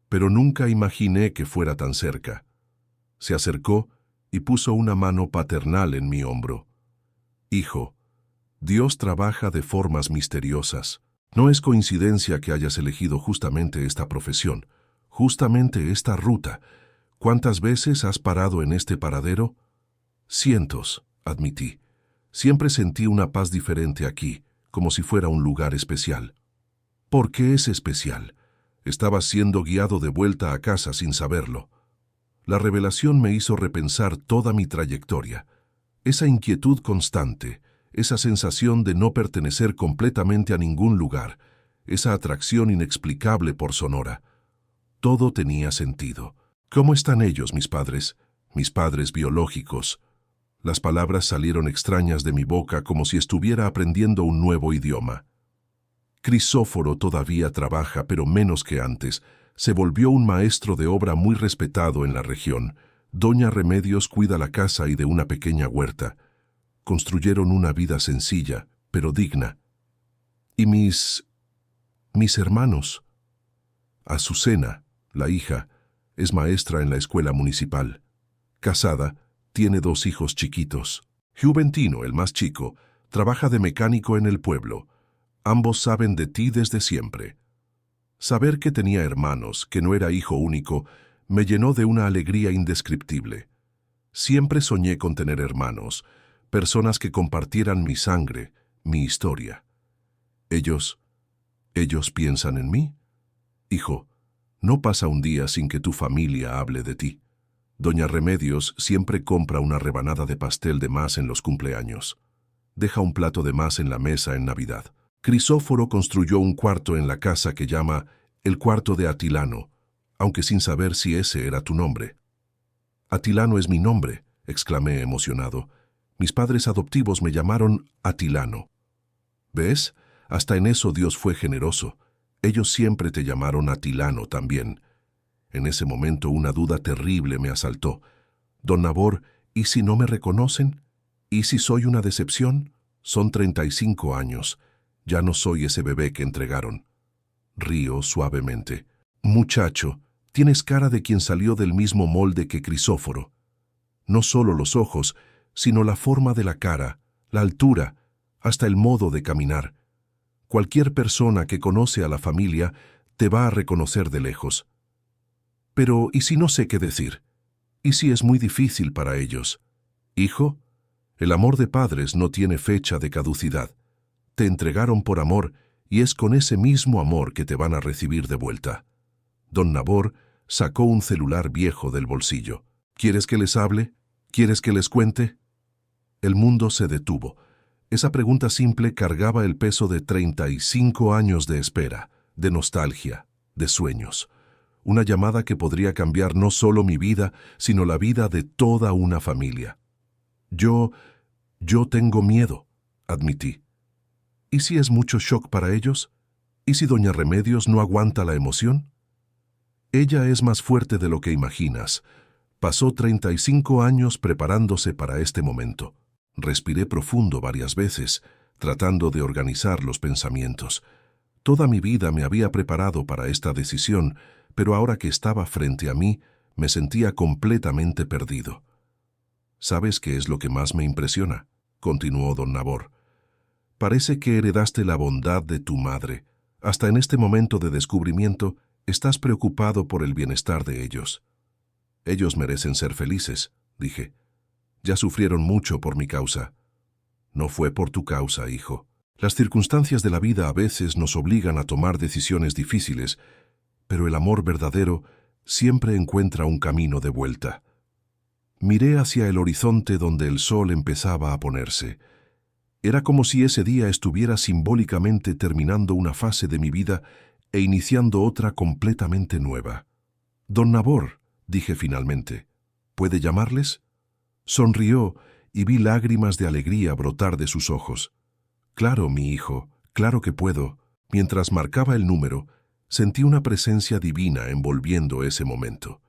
A: pero nunca imaginé que fuera tan cerca. Se acercó y puso una mano paternal en mi hombro. Hijo, Dios trabaja de formas misteriosas. No es coincidencia que hayas elegido justamente esta profesión, justamente esta ruta. ¿Cuántas veces has parado en este paradero? Cientos, admití. Siempre sentí una paz diferente aquí, como si fuera un lugar especial. ¿Por qué es especial? Estaba siendo guiado de vuelta a casa sin saberlo. La revelación me hizo repensar toda mi trayectoria. Esa inquietud constante, esa sensación de no pertenecer completamente a ningún lugar, esa atracción inexplicable por Sonora. Todo tenía sentido. ¿Cómo están ellos, mis padres biológicos? Las palabras salieron extrañas de mi boca como si estuviera aprendiendo un nuevo idioma. Crisóforo todavía trabaja, pero menos que antes. Se volvió un maestro de obra muy respetado en la región. Doña Remedios cuida la casa y de una pequeña huerta. Construyeron una vida sencilla, pero digna. ¿Y mis hermanos? Azucena, la hija, es maestra en la escuela municipal. Casada, tiene 2 hijos chiquitos. Juventino, el más chico, trabaja de mecánico en el pueblo. Ambos saben de ti desde siempre. Saber que tenía hermanos, que no era hijo único, me llenó de una alegría indescriptible. Siempre soñé con tener hermanos, personas que compartieran mi sangre, mi historia. ¿Ellos piensan en mí? Hijo, no pasa un día sin que tu familia hable de ti. Doña Remedios siempre compra una rebanada de pastel de más en los cumpleaños. Deja un plato de más en la mesa en Navidad. Crisóforo construyó un cuarto en la casa que llama el cuarto de Atilano, aunque sin saber si ese era tu nombre. Atilano es mi nombre, exclamé emocionado. Mis padres adoptivos me llamaron Atilano. ¿Ves? Hasta en eso Dios fue generoso. Ellos siempre te llamaron Atilano también. En ese momento una duda terrible me asaltó. Don Nabor, ¿y si no me reconocen? ¿Y si soy una decepción? Son 35 años. Ya no soy ese bebé que entregaron. Río suavemente. Muchacho, tienes cara de quien salió del mismo molde que Crisóforo. No solo los ojos, sino la forma de la cara, la altura, hasta el modo de caminar. Cualquier persona que conoce a la familia te va a reconocer de lejos. Pero, ¿y si no sé qué decir? ¿Y si es muy difícil para ellos? Hijo, el amor de padres no tiene fecha de caducidad. Te entregaron por amor y es con ese mismo amor que te van a recibir de vuelta. Don Nabor sacó un celular viejo del bolsillo. ¿Quieres que les hable? ¿Quieres que les cuente? El mundo se detuvo. Esa pregunta simple cargaba el peso de 35 años de espera, de nostalgia, de sueños. Una llamada que podría cambiar no solo mi vida, sino la vida de toda una familia. Yo tengo miedo, admití. ¿Y si es mucho shock para ellos? ¿Y si doña Remedios no aguanta la emoción? Ella es más fuerte de lo que imaginas. Pasó 35 años preparándose para este momento. Respiré profundo varias veces, tratando de organizar los pensamientos. Toda mi vida me había preparado para esta decisión, pero ahora que estaba frente a mí, me sentía completamente perdido. ¿Sabes qué es lo que más me impresiona?, continuó don Nabor. Parece que heredaste la bondad de tu madre. Hasta en este momento de descubrimiento, estás preocupado por el bienestar de ellos. Ellos merecen ser felices, dije. Ya sufrieron mucho por mi causa. No fue por tu causa, hijo. Las circunstancias de la vida a veces nos obligan a tomar decisiones difíciles, pero el amor verdadero siempre encuentra un camino de vuelta. Miré hacia el horizonte donde el sol empezaba a ponerse. Era como si ese día estuviera simbólicamente terminando una fase de mi vida e iniciando otra completamente nueva. «Don Nabor», dije finalmente, «¿puede llamarles?». Sonrió y vi lágrimas de alegría brotar de sus ojos. «Claro, mi hijo, claro que puedo». Mientras marcaba el número, sentí una presencia divina envolviendo ese momento.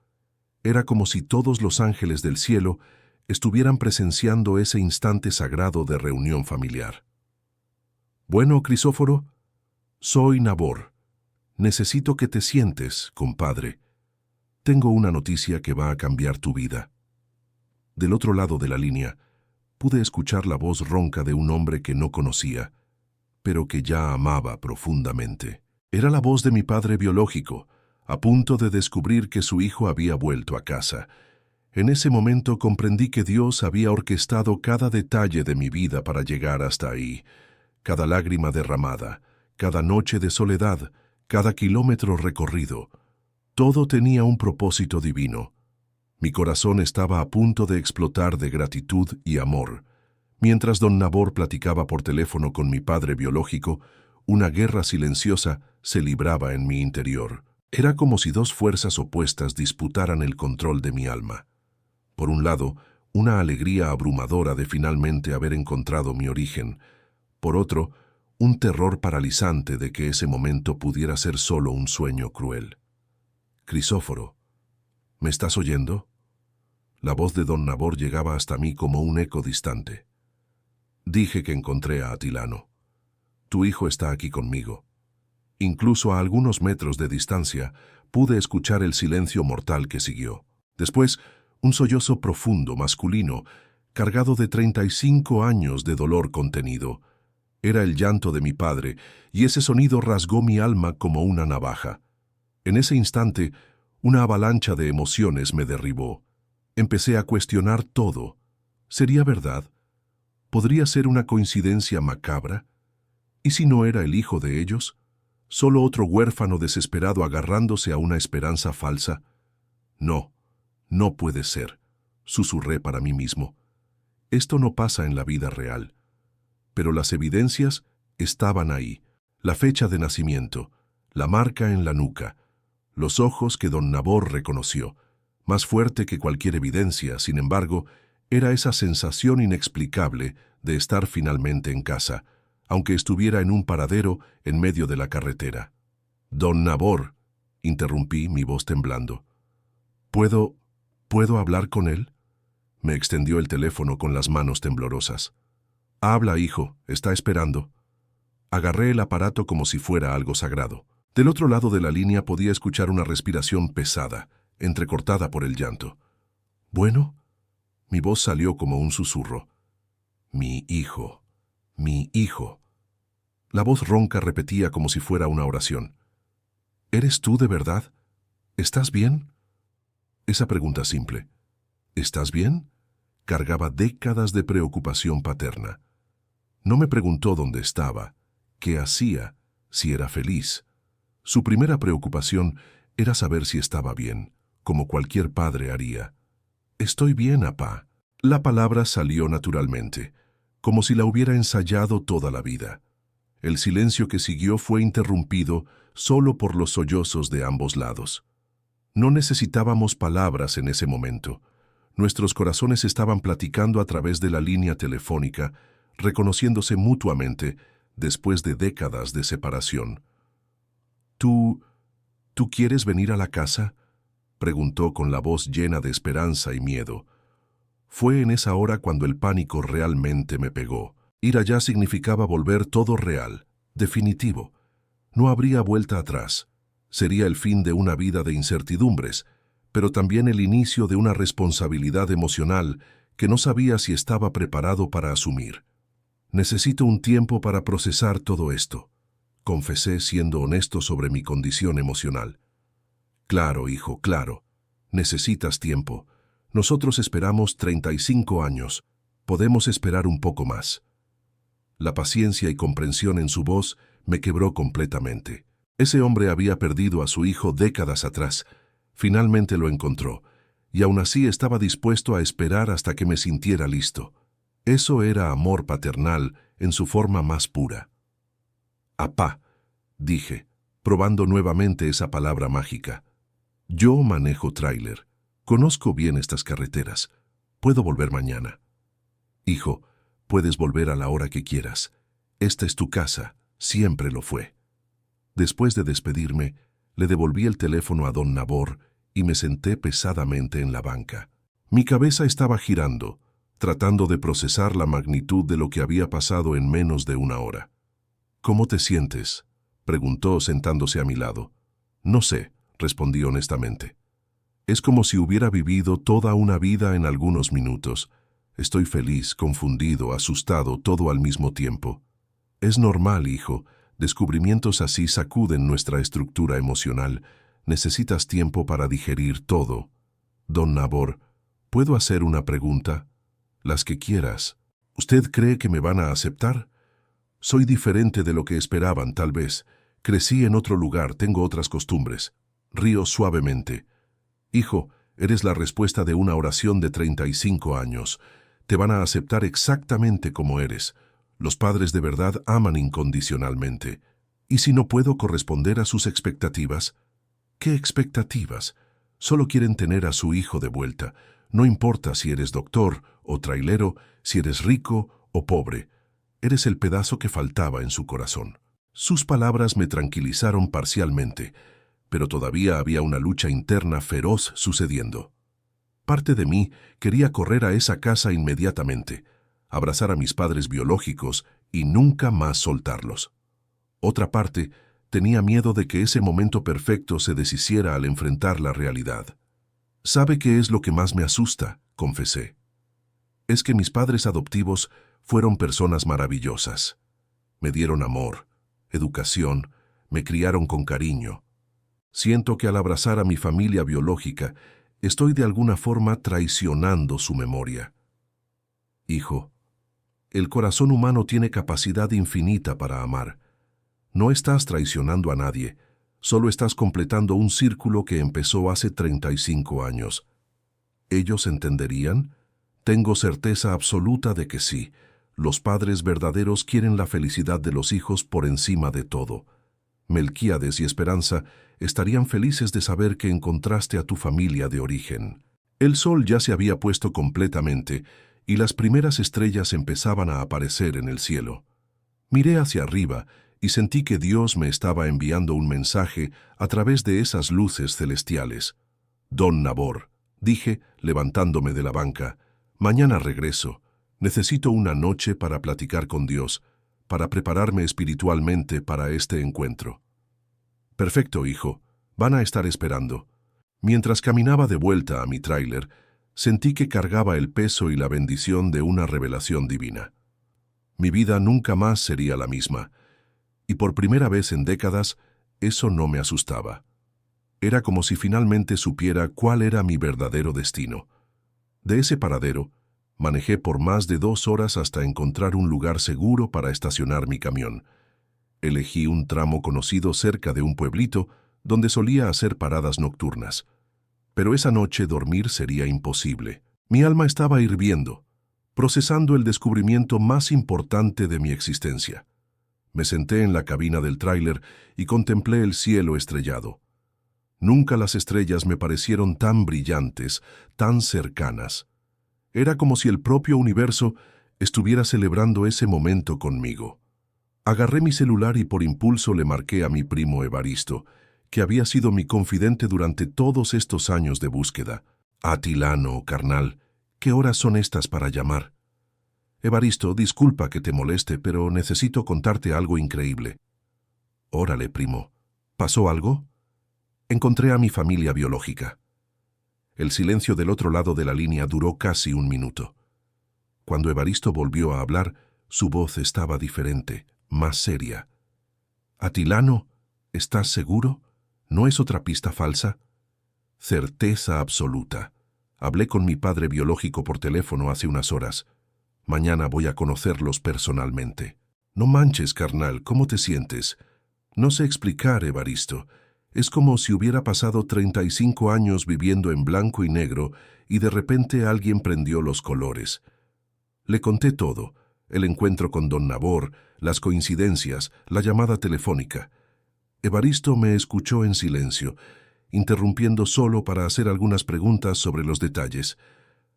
A: Era como si todos los ángeles del cielo estuvieran presenciando ese instante sagrado de reunión familiar. «Bueno, Crisóforo, soy Nabor. Necesito que te sientes, compadre. Tengo una noticia que va a cambiar tu vida». Del otro lado de la línea, pude escuchar la voz ronca de un hombre que no conocía, pero que ya amaba profundamente. Era la voz de mi padre biológico, a punto de descubrir que su hijo había vuelto a casa. En ese momento comprendí que Dios había orquestado cada detalle de mi vida para llegar hasta ahí. Cada lágrima derramada, cada noche de soledad, cada kilómetro recorrido. Todo tenía un propósito divino. Mi corazón estaba a punto de explotar de gratitud y amor. Mientras don Nabor platicaba por teléfono con mi padre biológico, una guerra silenciosa se libraba en mi interior. Era como si dos fuerzas opuestas disputaran el control de mi alma. Por un lado, una alegría abrumadora de finalmente haber encontrado mi origen. Por otro, un terror paralizante de que ese momento pudiera ser solo un sueño cruel. «Crisóforo, ¿me estás oyendo?». La voz de don Nabor llegaba hasta mí como un eco distante. «Dije que encontré a Atilano. Tu hijo está aquí conmigo». Incluso a algunos metros de distancia pude escuchar el silencio mortal que siguió. Después, un sollozo profundo, masculino, cargado de 35 años de dolor contenido. Era el llanto de mi padre, y ese sonido rasgó mi alma como una navaja. En ese instante, una avalancha de emociones me derribó. Empecé a cuestionar todo. ¿Sería verdad? ¿Podría ser una coincidencia macabra? ¿Y si no era el hijo de ellos? ¿Solo otro huérfano desesperado agarrándose a una esperanza falsa? No, no puede ser, susurré para mí mismo. Esto no pasa en la vida real. Pero las evidencias estaban ahí. La fecha de nacimiento, la marca en la nuca, los ojos que don Nabor reconoció. Más fuerte que cualquier evidencia, sin embargo, era esa sensación inexplicable de estar finalmente en casa, aunque estuviera en un paradero en medio de la carretera. «Don Nabor», interrumpí, mi voz temblando. ¿Puedo hablar con él?». Me extendió el teléfono con las manos temblorosas. «Habla, hijo, está esperando». Agarré el aparato como si fuera algo sagrado. Del otro lado de la línea podía escuchar una respiración pesada, entrecortada por el llanto. «¿Bueno?». Mi voz salió como un susurro. «Mi hijo, mi hijo». La voz ronca repetía como si fuera una oración. «¿Eres tú de verdad? ¿Estás bien?». Esa pregunta simple, «¿Estás bien?», cargaba décadas de preocupación paterna. No me preguntó dónde estaba, qué hacía, si era feliz. Su primera preocupación era saber si estaba bien, como cualquier padre haría. «Estoy bien, apá». La palabra salió naturalmente, como si la hubiera ensayado toda la vida. El silencio que siguió fue interrumpido solo por los sollozos de ambos lados. No necesitábamos palabras en ese momento. Nuestros corazones estaban platicando a través de la línea telefónica, reconociéndose mutuamente después de décadas de separación. ¿Tú quieres venir a la casa?», preguntó con la voz llena de esperanza y miedo. Fue en esa hora cuando el pánico realmente me pegó. Ir allá significaba volver todo real, definitivo. No habría vuelta atrás. Sería el fin de una vida de incertidumbres, pero también el inicio de una responsabilidad emocional que no sabía si estaba preparado para asumir. «Necesito un tiempo para procesar todo esto», confesé siendo honesto sobre mi condición emocional. «Claro, hijo, claro. Necesitas tiempo. Nosotros esperamos 35 años. Podemos esperar un poco más». La paciencia y comprensión en su voz me quebró completamente. Ese hombre había perdido a su hijo décadas atrás. Finalmente lo encontró, y aún así estaba dispuesto a esperar hasta que me sintiera listo. Eso era amor paternal en su forma más pura. «Apá», dije, probando nuevamente esa palabra mágica. «Yo manejo tráiler. Conozco bien estas carreteras. Puedo volver mañana». «Hijo, puedes volver a la hora que quieras. Esta es tu casa, siempre lo fue». Después de despedirme, le devolví el teléfono a don Nabor y me senté pesadamente en la banca. Mi cabeza estaba girando, tratando de procesar la magnitud de lo que había pasado en menos de una hora. «¿Cómo te sientes?», preguntó sentándose a mi lado. «No sé», respondí honestamente. «Es como si hubiera vivido toda una vida en algunos minutos. Estoy feliz, confundido, asustado, todo al mismo tiempo». «Es normal, hijo. Descubrimientos así sacuden nuestra estructura emocional. Necesitas tiempo para digerir todo». «Don Nabor, ¿puedo hacer una pregunta?». «Las que quieras». «¿Usted cree que me van a aceptar?». «Soy diferente de lo que esperaban, tal vez. Crecí en otro lugar, tengo otras costumbres». Río suavemente. «Hijo, eres la respuesta de una oración de 35 años. Te van a aceptar exactamente como eres. Los padres de verdad aman incondicionalmente. ¿Y si no puedo corresponder a sus expectativas?». «¿Qué expectativas? Solo quieren tener a su hijo de vuelta. No importa si eres doctor o trailero, si eres rico o pobre. Eres el pedazo que faltaba en su corazón». Sus palabras me tranquilizaron parcialmente, pero todavía había una lucha interna feroz sucediendo. Parte de mí quería correr a esa casa inmediatamente, abrazar a mis padres biológicos y nunca más soltarlos. Otra parte tenía miedo de que ese momento perfecto se deshiciera al enfrentar la realidad. «¿Sabe qué es lo que más me asusta?», confesé. «Es que mis padres adoptivos fueron personas maravillosas. Me dieron amor, educación, me criaron con cariño. Siento que al abrazar a mi familia biológica, estoy de alguna forma traicionando su memoria». «Hijo, el corazón humano tiene capacidad infinita para amar. No estás traicionando a nadie, solo estás completando un círculo que empezó hace 35 años. ¿Ellos entenderían? Tengo certeza absoluta de que sí. Los padres verdaderos quieren la felicidad de los hijos por encima de todo. Melquíades y Esperanza estarían felices de saber que encontraste a tu familia de origen». El sol ya se había puesto completamente y las primeras estrellas empezaban a aparecer en el cielo. Miré hacia arriba y sentí que Dios me estaba enviando un mensaje a través de esas luces celestiales. «Don Nabor», dije, levantándome de la banca, «mañana regreso. Necesito una noche para platicar con Dios, para prepararme espiritualmente para este encuentro». «Perfecto, hijo. Van a estar esperando». Mientras caminaba de vuelta a mi tráiler, sentí que cargaba el peso y la bendición de una revelación divina. Mi vida nunca más sería la misma, y por primera vez en décadas, eso no me asustaba. Era como si finalmente supiera cuál era mi verdadero destino. De ese paradero, manejé por más de 2 horas hasta encontrar un lugar seguro para estacionar mi camión. Elegí un tramo conocido cerca de un pueblito donde solía hacer paradas nocturnas. Pero esa noche dormir sería imposible. Mi alma estaba hirviendo, procesando el descubrimiento más importante de mi existencia. Me senté en la cabina del tráiler y contemplé el cielo estrellado. Nunca las estrellas me parecieron tan brillantes, tan cercanas. Era como si el propio universo estuviera celebrando ese momento conmigo. Agarré mi celular y por impulso le marqué a mi primo Evaristo, que había sido mi confidente durante todos estos años de búsqueda. «Atilano, carnal, ¿qué horas son estas para llamar?». «Evaristo, disculpa que te moleste, pero necesito contarte algo increíble». «Órale, primo. ¿Pasó algo?». «Encontré a mi familia biológica». El silencio del otro lado de la línea duró casi 1 minuto. Cuando Evaristo volvió a hablar, su voz estaba diferente, más seria. «Atilano, ¿estás seguro? ¿No es otra pista falsa?». «Certeza absoluta. Hablé con mi padre biológico por teléfono hace unas horas. Mañana voy a conocerlos personalmente». «No manches, carnal, ¿cómo te sientes?». «No sé explicar, Evaristo. Es como si hubiera pasado 35 años viviendo en blanco y negro y de repente alguien prendió los colores. Le conté todo, el encuentro con don Nabor, las coincidencias, la llamada telefónica. Evaristo me escuchó en silencio, interrumpiendo solo para hacer algunas preguntas sobre los detalles.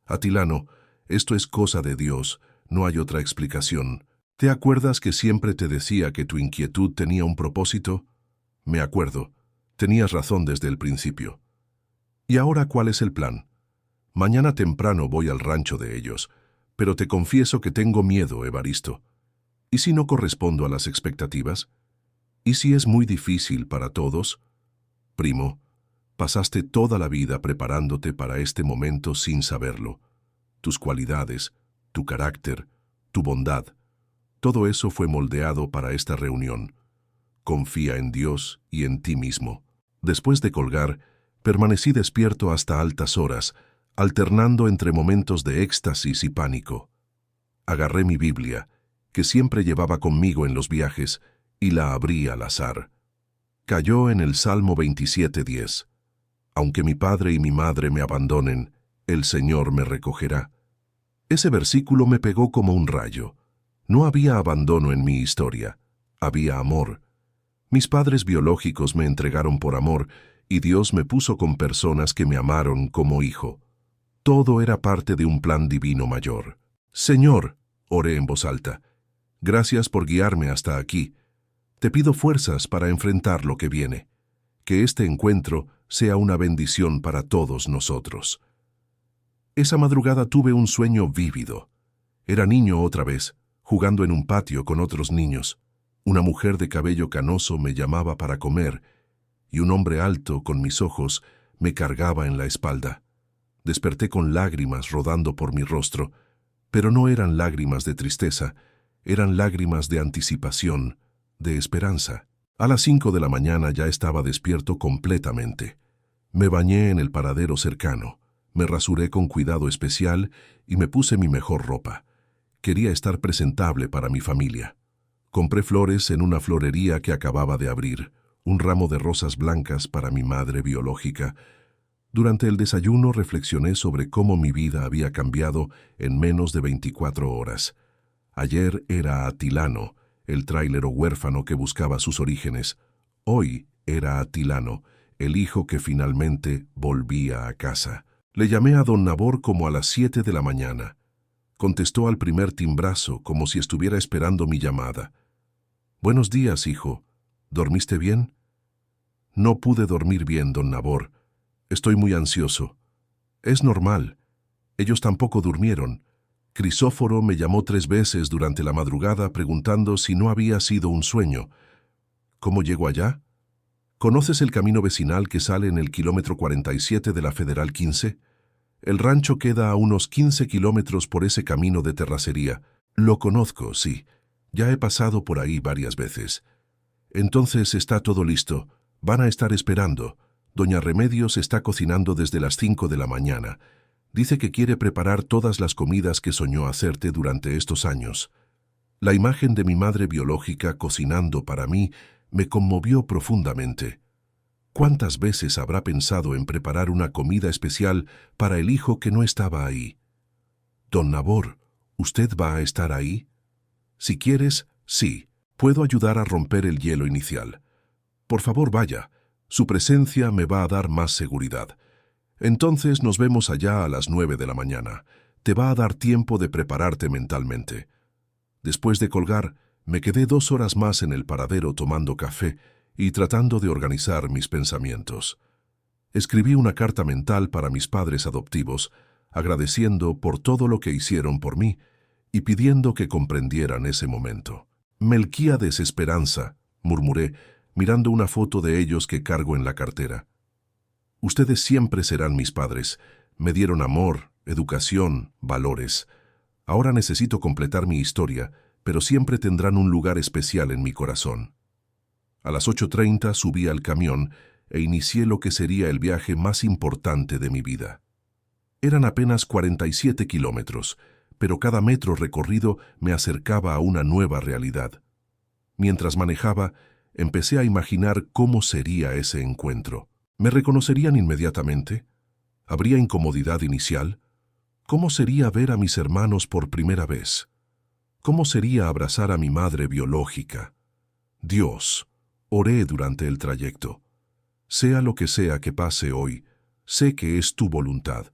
A: Atilano, esto es cosa de Dios, no hay otra explicación. ¿Te acuerdas que siempre te decía que tu inquietud tenía un propósito? Me acuerdo. Tenías razón desde el principio. ¿Y ahora cuál es el plan? Mañana temprano voy al rancho de ellos, pero te confieso que tengo miedo, Evaristo. ¿Y si no correspondo a las expectativas? ¿Y si es muy difícil para todos? Primo, pasaste toda la vida preparándote para este momento sin saberlo. Tus cualidades, tu carácter, tu bondad, todo eso fue moldeado para esta reunión. Confía en Dios y en ti mismo. Después de colgar, permanecí despierto hasta altas horas, alternando entre momentos de éxtasis y pánico. Agarré mi Biblia, que siempre llevaba conmigo en los viajes, y la abrí al azar. Cayó en el Salmo 27:10. Aunque mi padre y mi madre me abandonen, el Señor me recogerá. Ese versículo me pegó como un rayo. No había abandono en mi historia, había amor. Mis padres biológicos me entregaron por amor y Dios me puso con personas que me amaron como hijo. Todo era parte de un plan divino mayor. Señor, oré en voz alta, gracias por guiarme hasta aquí. Te pido fuerzas para enfrentar lo que viene. Que este encuentro sea una bendición para todos nosotros. Esa madrugada tuve un sueño vívido. Era niño otra vez, jugando en un patio con otros niños. Una mujer de cabello canoso me llamaba para comer, y un hombre alto, con mis ojos, me cargaba en la espalda. Desperté con lágrimas rodando por mi rostro, pero no eran lágrimas de tristeza, eran lágrimas de anticipación, de esperanza. A las 5 de la mañana ya estaba despierto completamente. Me bañé en el paradero cercano, me rasuré con cuidado especial y me puse mi mejor ropa. Quería estar presentable para mi familia. Compré flores en una florería que acababa de abrir, un ramo de rosas blancas para mi madre biológica. Durante el desayuno reflexioné sobre cómo mi vida había cambiado en menos de 24 horas. Ayer era Atilano, el tráilero huérfano que buscaba sus orígenes. Hoy era Atilano, el hijo que finalmente volvía a casa. Le llamé a don Nabor como a las 7 de la mañana. Contestó al primer timbrazo como si estuviera esperando mi llamada. «Buenos días, hijo. ¿Dormiste bien?» «No pude dormir bien, don Nabor. Estoy muy ansioso. Es normal. Ellos tampoco durmieron. Crisóforo me llamó 3 veces durante la madrugada preguntando si no había sido un sueño. ¿Cómo llego allá? ¿Conoces el camino vecinal que sale en el kilómetro 47 de la Federal 15? El rancho queda a unos 15 kilómetros por ese camino de terracería. Lo conozco, sí. Ya he pasado por ahí varias veces. Entonces está todo listo. Van a estar esperando. Doña Remedios está cocinando desde las 5 de la mañana. Dice que quiere preparar todas las comidas que soñó hacerte durante estos años. La imagen de mi madre biológica cocinando para mí me conmovió profundamente. ¿Cuántas veces habrá pensado en preparar una comida especial para el hijo que no estaba ahí? Don Nabor, ¿usted va a estar ahí? Si quieres, sí, puedo ayudar a romper el hielo inicial. Por favor, vaya. Su presencia me va a dar más seguridad. Entonces nos vemos allá a las 9 de la mañana. Te va a dar tiempo de prepararte mentalmente. Después de colgar, me quedé 2 horas más en el paradero tomando café y tratando de organizar mis pensamientos. Escribí una carta mental para mis padres adoptivos, agradeciendo por todo lo que hicieron por mí y pidiendo que comprendieran ese momento. Melquíades Esperanza, murmuré, mirando una foto de ellos que cargo en la cartera. Ustedes siempre serán mis padres. Me dieron amor, educación, valores. Ahora necesito completar mi historia, pero siempre tendrán un lugar especial en mi corazón. A las 8:30 subí al camión e inicié lo que sería el viaje más importante de mi vida. Eran apenas 47 kilómetros, pero cada metro recorrido me acercaba a una nueva realidad. Mientras manejaba, Empecé a imaginar cómo sería ese encuentro. ¿Me reconocerían inmediatamente? ¿Habría incomodidad inicial? ¿Cómo sería ver a mis hermanos por primera vez? ¿Cómo sería abrazar a mi madre biológica? Dios, oré durante el trayecto. Sea lo que sea que pase hoy, sé que es tu voluntad.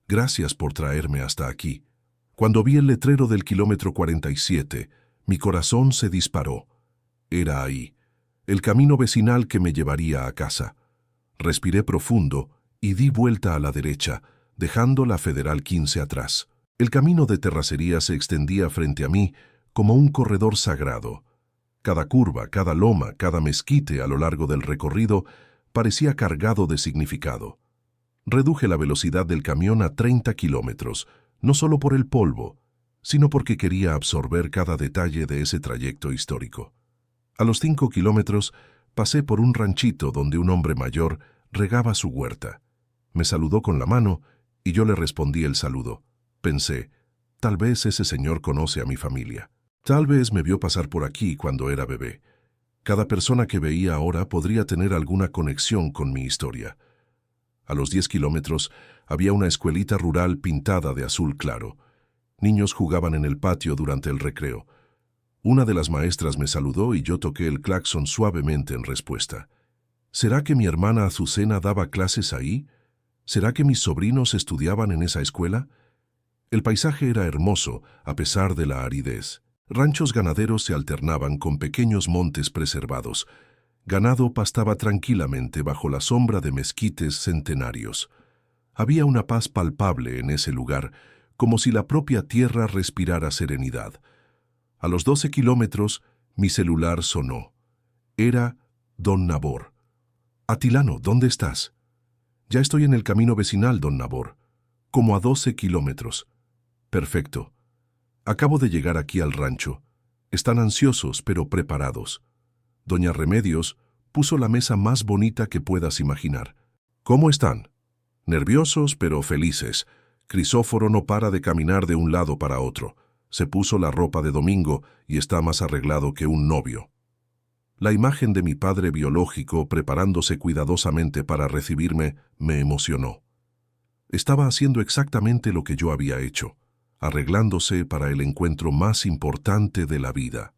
A: Gracias por traerme hasta aquí. Cuando vi el letrero del kilómetro 47, mi corazón se disparó. Era ahí, el camino vecinal que me llevaría a casa. Respiré profundo y di vuelta a la derecha, dejando la Federal 15 atrás. El camino de terracería se extendía frente a mí como un corredor sagrado. Cada curva, cada loma, cada mezquite a lo largo del recorrido parecía cargado de significado. Reduje la velocidad del camión a 30 kilómetros, no solo por el polvo, sino porque quería absorber cada detalle de ese trayecto histórico. A los 5 kilómetros pasé por un ranchito donde un hombre mayor regaba su huerta. Me saludó con la mano y yo le respondí el saludo. Pensé, tal vez ese señor conoce a mi familia. Tal vez me vio pasar por aquí cuando era bebé. Cada persona que veía ahora podría tener alguna conexión con mi historia. A los 10 kilómetros había una escuelita rural pintada de azul claro. Niños jugaban en el patio durante el recreo. Una de las maestras me saludó y yo toqué el claxon suavemente en respuesta. ¿Será que mi hermana Azucena daba clases ahí? ¿Será que mis sobrinos estudiaban en esa escuela? El paisaje era hermoso, a pesar de la aridez. Ranchos ganaderos se alternaban con pequeños montes preservados. Ganado pastaba tranquilamente bajo la sombra de mezquites centenarios. Había una paz palpable en ese lugar, como si la propia tierra respirara serenidad. A los 12 kilómetros, mi celular sonó. Era don Nabor. «Atilano, ¿dónde estás?» «Ya estoy en el camino vecinal, don Nabor. Como a 12 kilómetros». «Perfecto. Acabo de llegar aquí al rancho. Están ansiosos, pero preparados». Doña Remedios puso la mesa más bonita que puedas imaginar. «¿Cómo están?» «Nerviosos, pero felices. Crisóforo no para de caminar de un lado para otro. Se puso la ropa de domingo y está más arreglado que un novio». La imagen de mi padre biológico preparándose cuidadosamente para recibirme me emocionó. Estaba haciendo exactamente lo que yo había hecho, arreglándose para el encuentro más importante de la vida.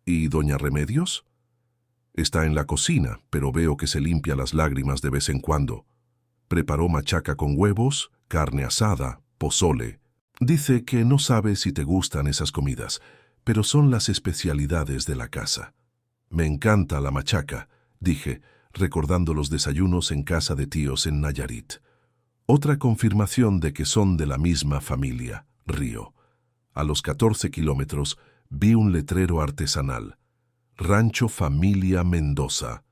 A: ¿Y doña Remedios? Está en la cocina, pero veo que se limpia las lágrimas de vez en cuando. Preparó machaca con huevos, carne asada, pozole. Dice que no sabe si te gustan esas comidas, pero son las especialidades de la casa. «Me encanta la machaca», dije, recordando los desayunos en casa de tíos en Nayarit. Otra confirmación de que son de la misma familia, río. A los 14 kilómetros vi un letrero artesanal. «Rancho Familia Mendoza».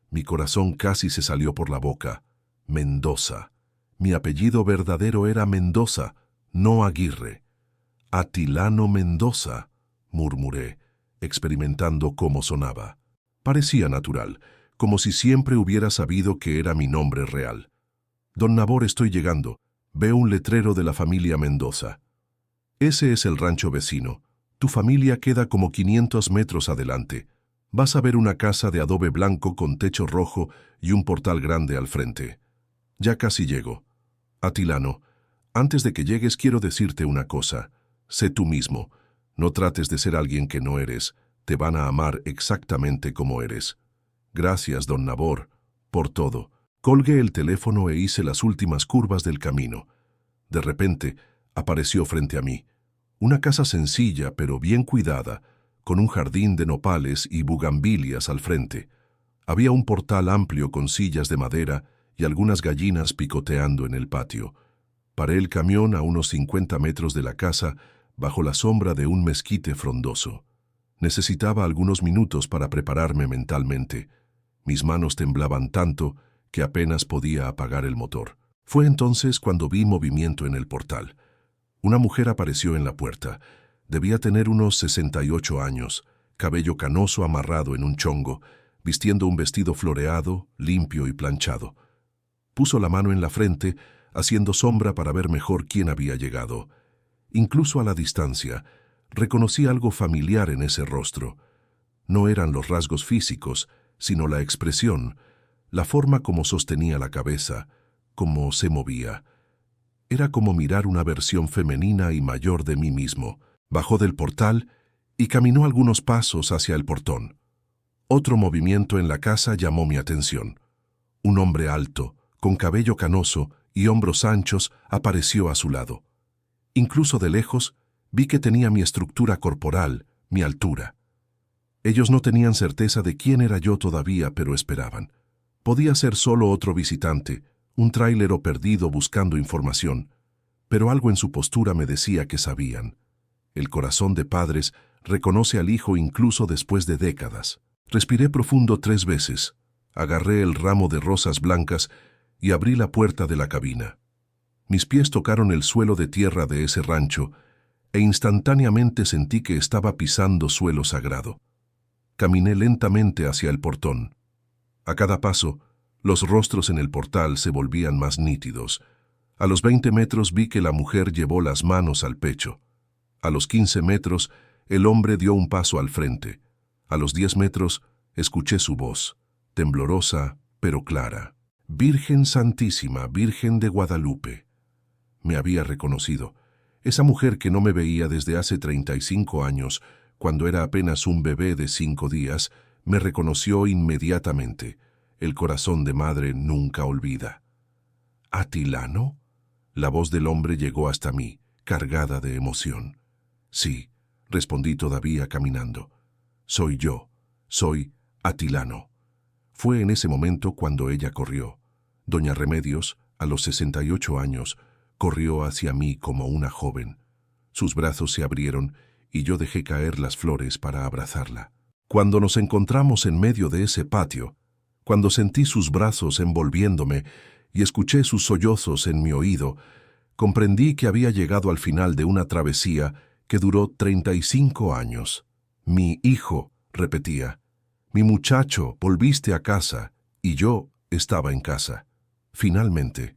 A: Mi corazón casi se salió por la boca. Mendoza. Mi apellido verdadero era Mendoza, no Aguirre. «Atilano Mendoza», murmuré, experimentando cómo sonaba. Parecía natural, como si siempre hubiera sabido que era mi nombre real. «Don Nabor, estoy llegando. Veo un letrero de la familia Mendoza». «Ese es el rancho vecino. Tu familia queda como 500 metros adelante. Vas a ver una casa de adobe blanco con techo rojo y un portal grande al frente. Ya casi llego. Atilano, antes de que llegues quiero decirte una cosa. Sé tú mismo. No trates de ser alguien que no eres. Te van a amar exactamente como eres. Gracias, don Nabor, por todo». Colgué el teléfono e hice las últimas curvas del camino. De repente, apareció frente a mí. Una casa sencilla, pero bien cuidada, con un jardín de nopales y bugambilias al frente. Había un portal amplio con sillas de madera y algunas gallinas picoteando en el patio. Paré el camión a unos 50 metros de la casa, bajo la sombra de un mezquite frondoso. Necesitaba algunos minutos para prepararme mentalmente. Mis manos temblaban tanto que apenas podía apagar el motor. Fue entonces cuando vi movimiento en el portal. Una mujer apareció en la puerta. Debía tener unos 68 años, cabello canoso amarrado en un chongo, vistiendo un vestido floreado, limpio y planchado. Puso la mano en la frente, haciendo sombra para ver mejor quién había llegado. Incluso a la distancia, reconocí algo familiar en ese rostro. No eran los rasgos físicos, sino la expresión, la forma como sostenía la cabeza, como se movía. Era como mirar una versión femenina y mayor de mí mismo. Bajó del portal y caminó algunos pasos hacia el portón. Otro movimiento en la casa llamó mi atención. Un hombre alto, con cabello canoso y hombros anchos, apareció a su lado. Incluso de lejos, vi que tenía mi estructura corporal, mi altura. Ellos no tenían certeza de quién era yo todavía, pero esperaban. Podía ser solo otro visitante, un tráilero perdido buscando información, pero algo en su postura me decía que sabían. El corazón de padres reconoce al hijo incluso después de décadas. Respiré profundo 3 veces, agarré el ramo de rosas blancas y abrí la puerta de la cabina. Mis pies tocaron el suelo de tierra de ese rancho e instantáneamente sentí que estaba pisando suelo sagrado. Caminé lentamente hacia el portón. A cada paso, los rostros en el portal se volvían más nítidos. A los 20 metros vi que la mujer llevó las manos al pecho. A los 15 metros, el hombre dio un paso al frente. A los 10 metros, escuché su voz, temblorosa pero clara. Virgen Santísima, Virgen de Guadalupe. Me había reconocido. Esa mujer que no me veía desde hace 35 años, cuando era apenas un bebé de 5 días, me reconoció inmediatamente. El corazón de madre nunca olvida. ¿Atilano? La voz del hombre llegó hasta mí, cargada de emoción. Sí, respondí todavía caminando. Soy yo, soy Atilano. Fue en ese momento cuando ella corrió. Doña Remedios, a los 68 años, corrió hacia mí como una joven. Sus brazos se abrieron y yo dejé caer las flores para abrazarla. Cuando nos encontramos en medio de ese patio, cuando sentí sus brazos envolviéndome y escuché sus sollozos en mi oído, comprendí que había llegado al final de una travesía que duró 35 años. Mi hijo, repetía, mi muchacho, volviste a casa, y yo estaba en casa. Finalmente,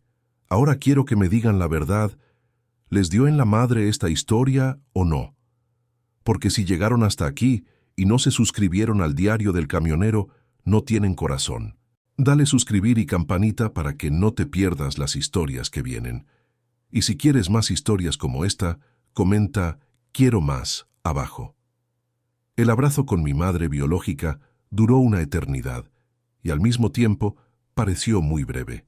A: ahora quiero que me digan la verdad, ¿les dio en la madre esta historia o no? Porque si llegaron hasta aquí y no se suscribieron al diario del camionero, no tienen corazón. Dale suscribir y campanita para que no te pierdas las historias que vienen. Y si quieres más historias como esta, comenta «Quiero más» abajo. El abrazo con mi madre biológica duró una eternidad y al mismo tiempo pareció muy breve.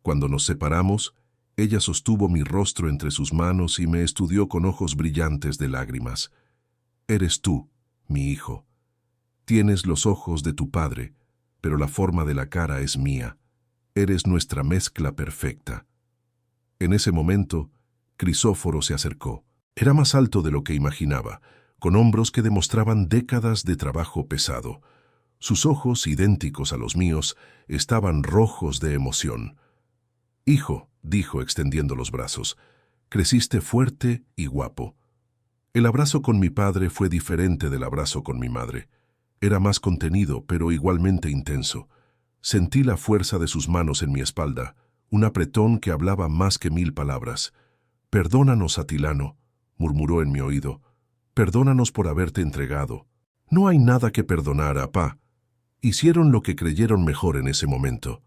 A: Cuando nos separamos, ella sostuvo mi rostro entre sus manos y me estudió con ojos brillantes de lágrimas. Eres tú, mi hijo. Tienes los ojos de tu padre, pero la forma de la cara es mía. Eres nuestra mezcla perfecta. En ese momento, Crisóforo se acercó. Era más alto de lo que imaginaba, con hombros que demostraban décadas de trabajo pesado. Sus ojos, idénticos a los míos, estaban rojos de emoción. «Hijo», dijo extendiendo los brazos, «creciste fuerte y guapo». El abrazo con mi padre fue diferente del abrazo con mi madre. Era más contenido, pero igualmente intenso. Sentí la fuerza de sus manos en mi espalda, un apretón que hablaba más que 1000 palabras. «Perdónanos, Atilano», murmuró en mi oído. «Perdónanos por haberte entregado». «No hay nada que perdonar, apá». Hicieron lo que creyeron mejor en ese momento.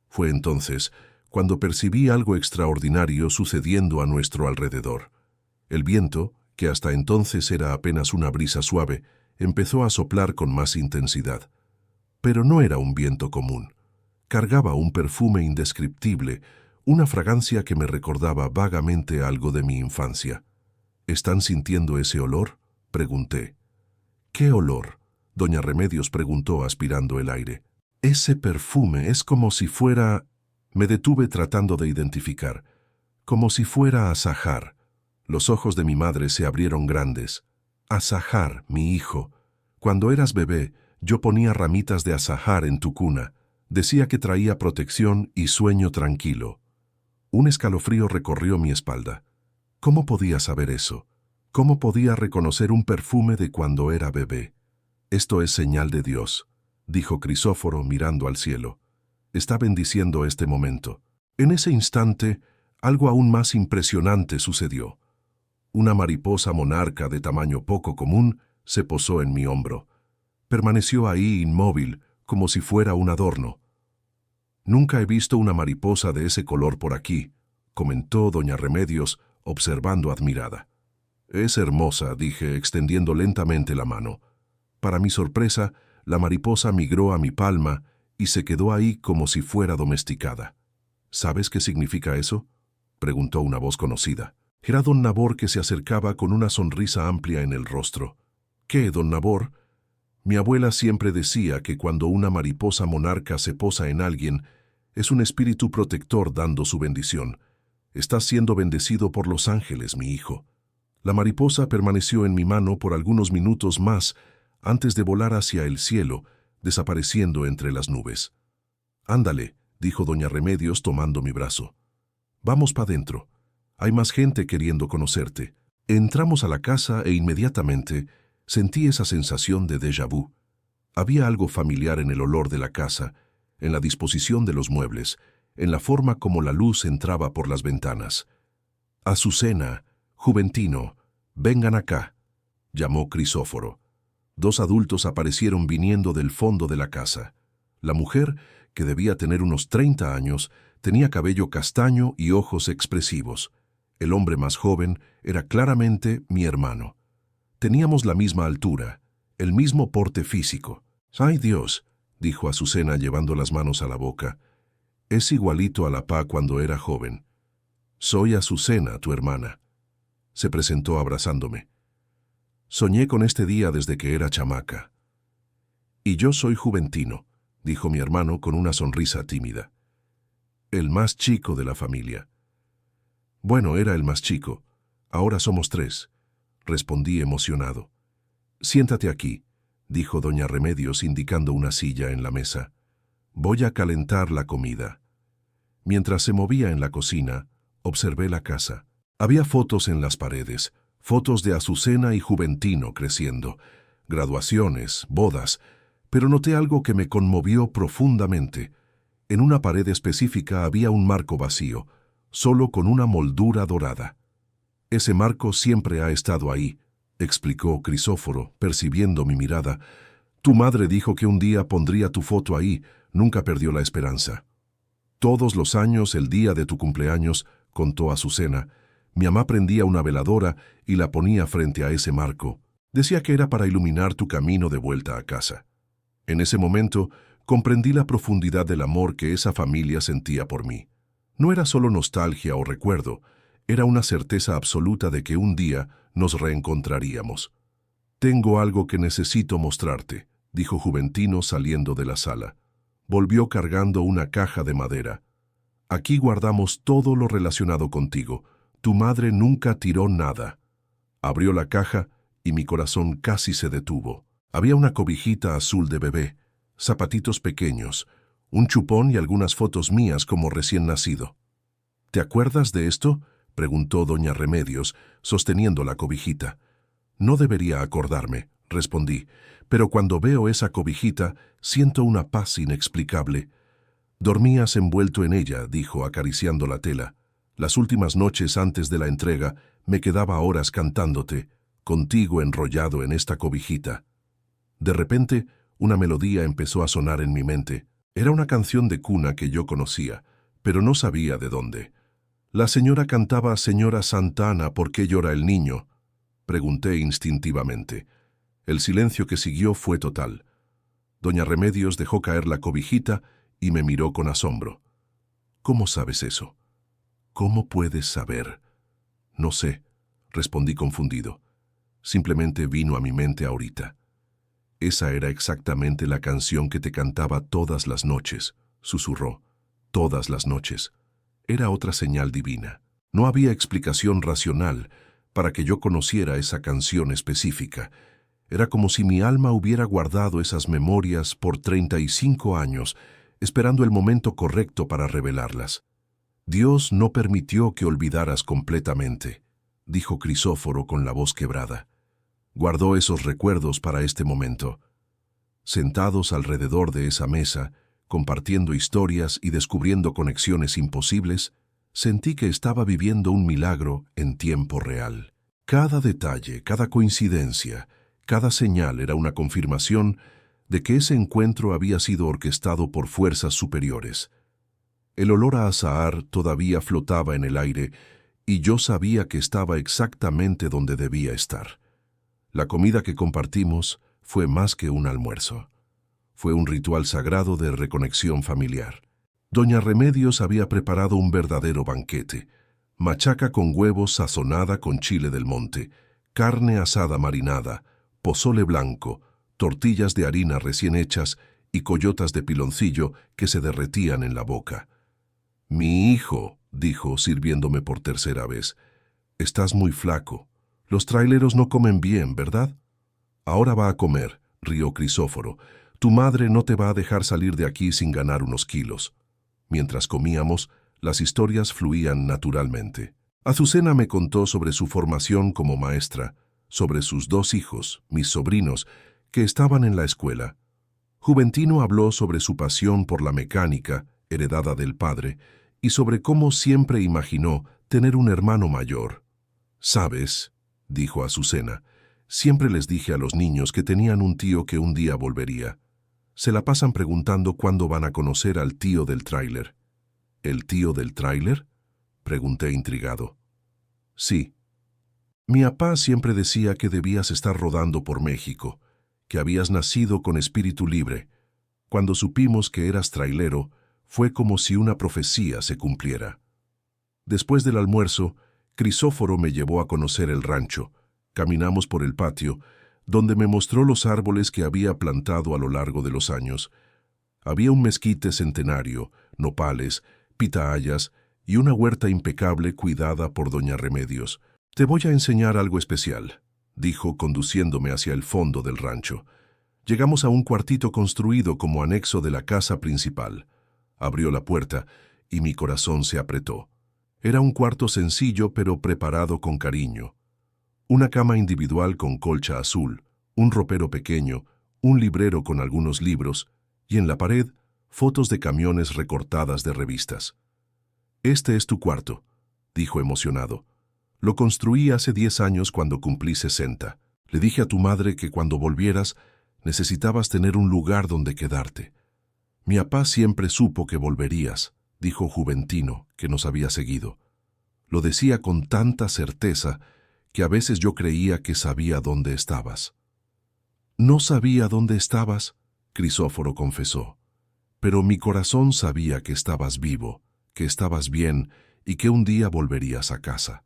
A: Fue entonces cuando percibí algo extraordinario sucediendo a nuestro alrededor. El viento, que hasta entonces era apenas una brisa suave, empezó a soplar con más intensidad. Pero no era un viento común. Cargaba un perfume indescriptible, una fragancia que me recordaba vagamente algo de mi infancia. ¿Están sintiendo ese olor?, pregunté. ¿Qué olor?, doña Remedios preguntó aspirando el aire. Ese perfume es como si fuera... Me detuve tratando de identificar. Como si fuera azahar. Los ojos de mi madre se abrieron grandes. Azahar, mi hijo. Cuando eras bebé, yo ponía ramitas de azahar en tu cuna. Decía que traía protección y sueño tranquilo. Un escalofrío recorrió mi espalda. ¿Cómo podía saber eso? ¿Cómo podía reconocer un perfume de cuando era bebé? Esto es señal de Dios, dijo Crisóforo mirando al cielo. Está bendiciendo este momento. En ese instante, algo aún más impresionante sucedió. Una mariposa monarca de tamaño poco común se posó en mi hombro. Permaneció ahí inmóvil, como si fuera un adorno. «Nunca he visto una mariposa de ese color por aquí», comentó doña Remedios, observando admirada. «Es hermosa», dije, extendiendo lentamente la mano. Para mi sorpresa, la mariposa migró a mi palma y se quedó ahí como si fuera domesticada. «¿Sabes qué significa eso?», preguntó una voz conocida. Era don Nabor, que se acercaba con una sonrisa amplia en el rostro. «¿Qué, don Nabor?». Mi abuela siempre decía que cuando una mariposa monarca se posa en alguien, es un espíritu protector dando su bendición. «Estás siendo bendecido por los ángeles, mi hijo». La mariposa permaneció en mi mano por algunos minutos más antes de volar hacia el cielo, desapareciendo entre las nubes. «Ándale», dijo doña Remedios tomando mi brazo. «Vamos pa' dentro. Hay más gente queriendo conocerte». Entramos a la casa e inmediatamente sentí esa sensación de déjà vu. Había algo familiar en el olor de la casa, en la disposición de los muebles, en la forma como la luz entraba por las ventanas. «Azucena, Juventino, vengan acá», llamó Crisóforo. Dos adultos aparecieron viniendo del fondo de la casa. La mujer, que debía tener unos 30 años, tenía cabello castaño y ojos expresivos. El hombre más joven era claramente mi hermano. Teníamos la misma altura, el mismo porte físico. «¡Ay Dios!», dijo Azucena llevando las manos a la boca. «Es igualito a la Pa cuando era joven». «Soy Azucena, tu hermana», se presentó abrazándome. «Soñé con este día desde que era chamaca». «Y yo soy Juventino», dijo mi hermano con una sonrisa tímida. «El más chico de la familia». «Bueno, era el más chico. Ahora somos 3», respondí emocionado. «Siéntate aquí», dijo doña Remedios indicando una silla en la mesa. «Voy a calentar la comida». Mientras se movía en la cocina, observé la casa. Había fotos en las paredes, fotos de Azucena y Juventino creciendo, graduaciones, bodas, pero noté algo que me conmovió profundamente. En una pared específica había un marco vacío, solo con una moldura dorada. «Ese marco siempre ha estado ahí», explicó Crisóforo, percibiendo mi mirada. «Tu madre dijo que un día pondría tu foto ahí, nunca perdió la esperanza». «Todos los años, el día de tu cumpleaños», contó Azucena, «mi mamá prendía una veladora y la ponía frente a ese marco. Decía que era para iluminar tu camino de vuelta a casa». En ese momento, comprendí la profundidad del amor que esa familia sentía por mí. No era solo nostalgia o recuerdo, era una certeza absoluta de que un día nos reencontraríamos. «Tengo algo que necesito mostrarte», dijo Juventino saliendo de la sala. Volvió cargando una caja de madera. «Aquí guardamos todo lo relacionado contigo. Tu madre nunca tiró nada». Abrió la caja y mi corazón casi se detuvo. Había una cobijita azul de bebé, zapatitos pequeños, un chupón y algunas fotos mías como recién nacido. «¿Te acuerdas de esto?», preguntó doña Remedios, sosteniendo la cobijita. «No debería acordarme», respondí, «pero cuando veo esa cobijita siento una paz inexplicable». «Dormías envuelto en ella», dijo acariciando la tela. «Las últimas noches antes de la entrega me quedaba horas cantándote, contigo enrollado en esta cobijita». De repente, una melodía empezó a sonar en mi mente. Era una canción de cuna que yo conocía, pero no sabía de dónde. «La señora cantaba Señora Santa Ana, ¿por qué llora el niño?», pregunté instintivamente. El silencio que siguió fue total. Doña Remedios dejó caer la cobijita y me miró con asombro. «¿Cómo sabes eso?». «¿Cómo puedes saber?». «No sé», respondí confundido. «Simplemente vino a mi mente ahorita». «Esa era exactamente la canción que te cantaba todas las noches», susurró. «Todas las noches». Era otra señal divina. No había explicación racional para que yo conociera esa canción específica. Era como si mi alma hubiera guardado esas memorias por 35 años, esperando el momento correcto para revelarlas. «Dios no permitió que olvidaras completamente», dijo Crisóforo con la voz quebrada. «Guardó esos recuerdos para este momento». Sentados alrededor de esa mesa, compartiendo historias y descubriendo conexiones imposibles, sentí que estaba viviendo un milagro en tiempo real. Cada detalle, cada coincidencia, cada señal era una confirmación de que ese encuentro había sido orquestado por fuerzas superiores. El olor a azahar todavía flotaba en el aire y yo sabía que estaba exactamente donde debía estar. La comida que compartimos fue más que un almuerzo. Fue un ritual sagrado de reconexión familiar. Doña Remedios había preparado un verdadero banquete: machaca con huevos sazonada con chile del monte, carne asada marinada, pozole blanco, tortillas de harina recién hechas y coyotas de piloncillo que se derretían en la boca. «Mi hijo», dijo, sirviéndome por tercera vez, «estás muy flaco. Los traileros no comen bien, ¿verdad?» «Ahora va a comer», rió Crisóforo. «Tu madre no te va a dejar salir de aquí sin ganar unos kilos». Mientras comíamos, las historias fluían naturalmente. Azucena me contó sobre su formación como maestra, sobre sus 2 hijos, mis sobrinos, que estaban en la escuela. Juventino habló sobre su pasión por la mecánica, heredada del padre, y sobre cómo siempre imaginó tener un hermano mayor. «¿Sabes?», dijo Azucena, «siempre les dije a los niños que tenían un tío que un día volvería. Se la pasan preguntando cuándo van a conocer al tío del tráiler». «¿El tío del tráiler?», pregunté intrigado. «Sí. Mi papá siempre decía que debías estar rodando por México, que habías nacido con espíritu libre. Cuando supimos que eras trailero, fue como si una profecía se cumpliera». Después del almuerzo, Crisóforo me llevó a conocer el rancho. Caminamos por el patio, donde me mostró los árboles que había plantado a lo largo de los años. Había un mezquite centenario, nopales, pitahayas y una huerta impecable cuidada por doña Remedios. «Te voy a enseñar algo especial», dijo, conduciéndome hacia el fondo del rancho. Llegamos a un cuartito construido como anexo de la casa principal. Abrió la puerta y mi corazón se apretó. Era un cuarto sencillo pero preparado con cariño. Una cama individual con colcha azul, un ropero pequeño, un librero con algunos libros y en la pared fotos de camiones recortadas de revistas. «Este es tu cuarto», dijo emocionado. «Lo construí hace 10 años cuando cumplí 60. Le dije a tu madre que cuando volvieras necesitabas tener un lugar donde quedarte. Mi papá siempre supo que volverías», dijo Juventino, que nos había seguido. Lo decía con tanta certeza que a veces yo creía que sabía dónde estabas. «No sabía dónde estabas», Crisóforo confesó, «pero mi corazón sabía que estabas vivo, que estabas bien y que un día volverías a casa».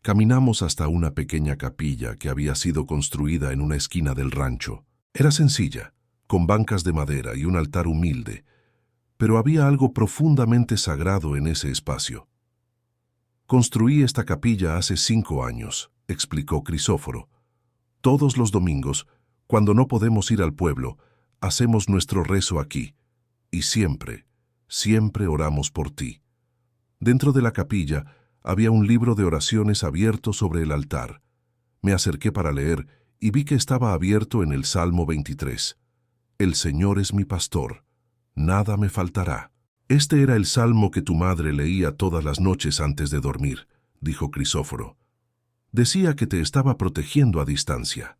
A: Caminamos hasta una pequeña capilla que había sido construida en una esquina del rancho. Era sencilla, con bancas de madera y un altar humilde, pero había algo profundamente sagrado en ese espacio. «Construí esta capilla hace 5 años», explicó Crisóforo. «Todos los domingos, cuando no podemos ir al pueblo, hacemos nuestro rezo aquí, y siempre, siempre oramos por ti». Dentro de la capilla había un libro de oraciones abierto sobre el altar. Me acerqué para leer y vi que estaba abierto en el Salmo 23. «El Señor es mi pastor, nada me faltará». «Este era el salmo que tu madre leía todas las noches antes de dormir», dijo Crisóforo. «Decía que te estaba protegiendo a distancia».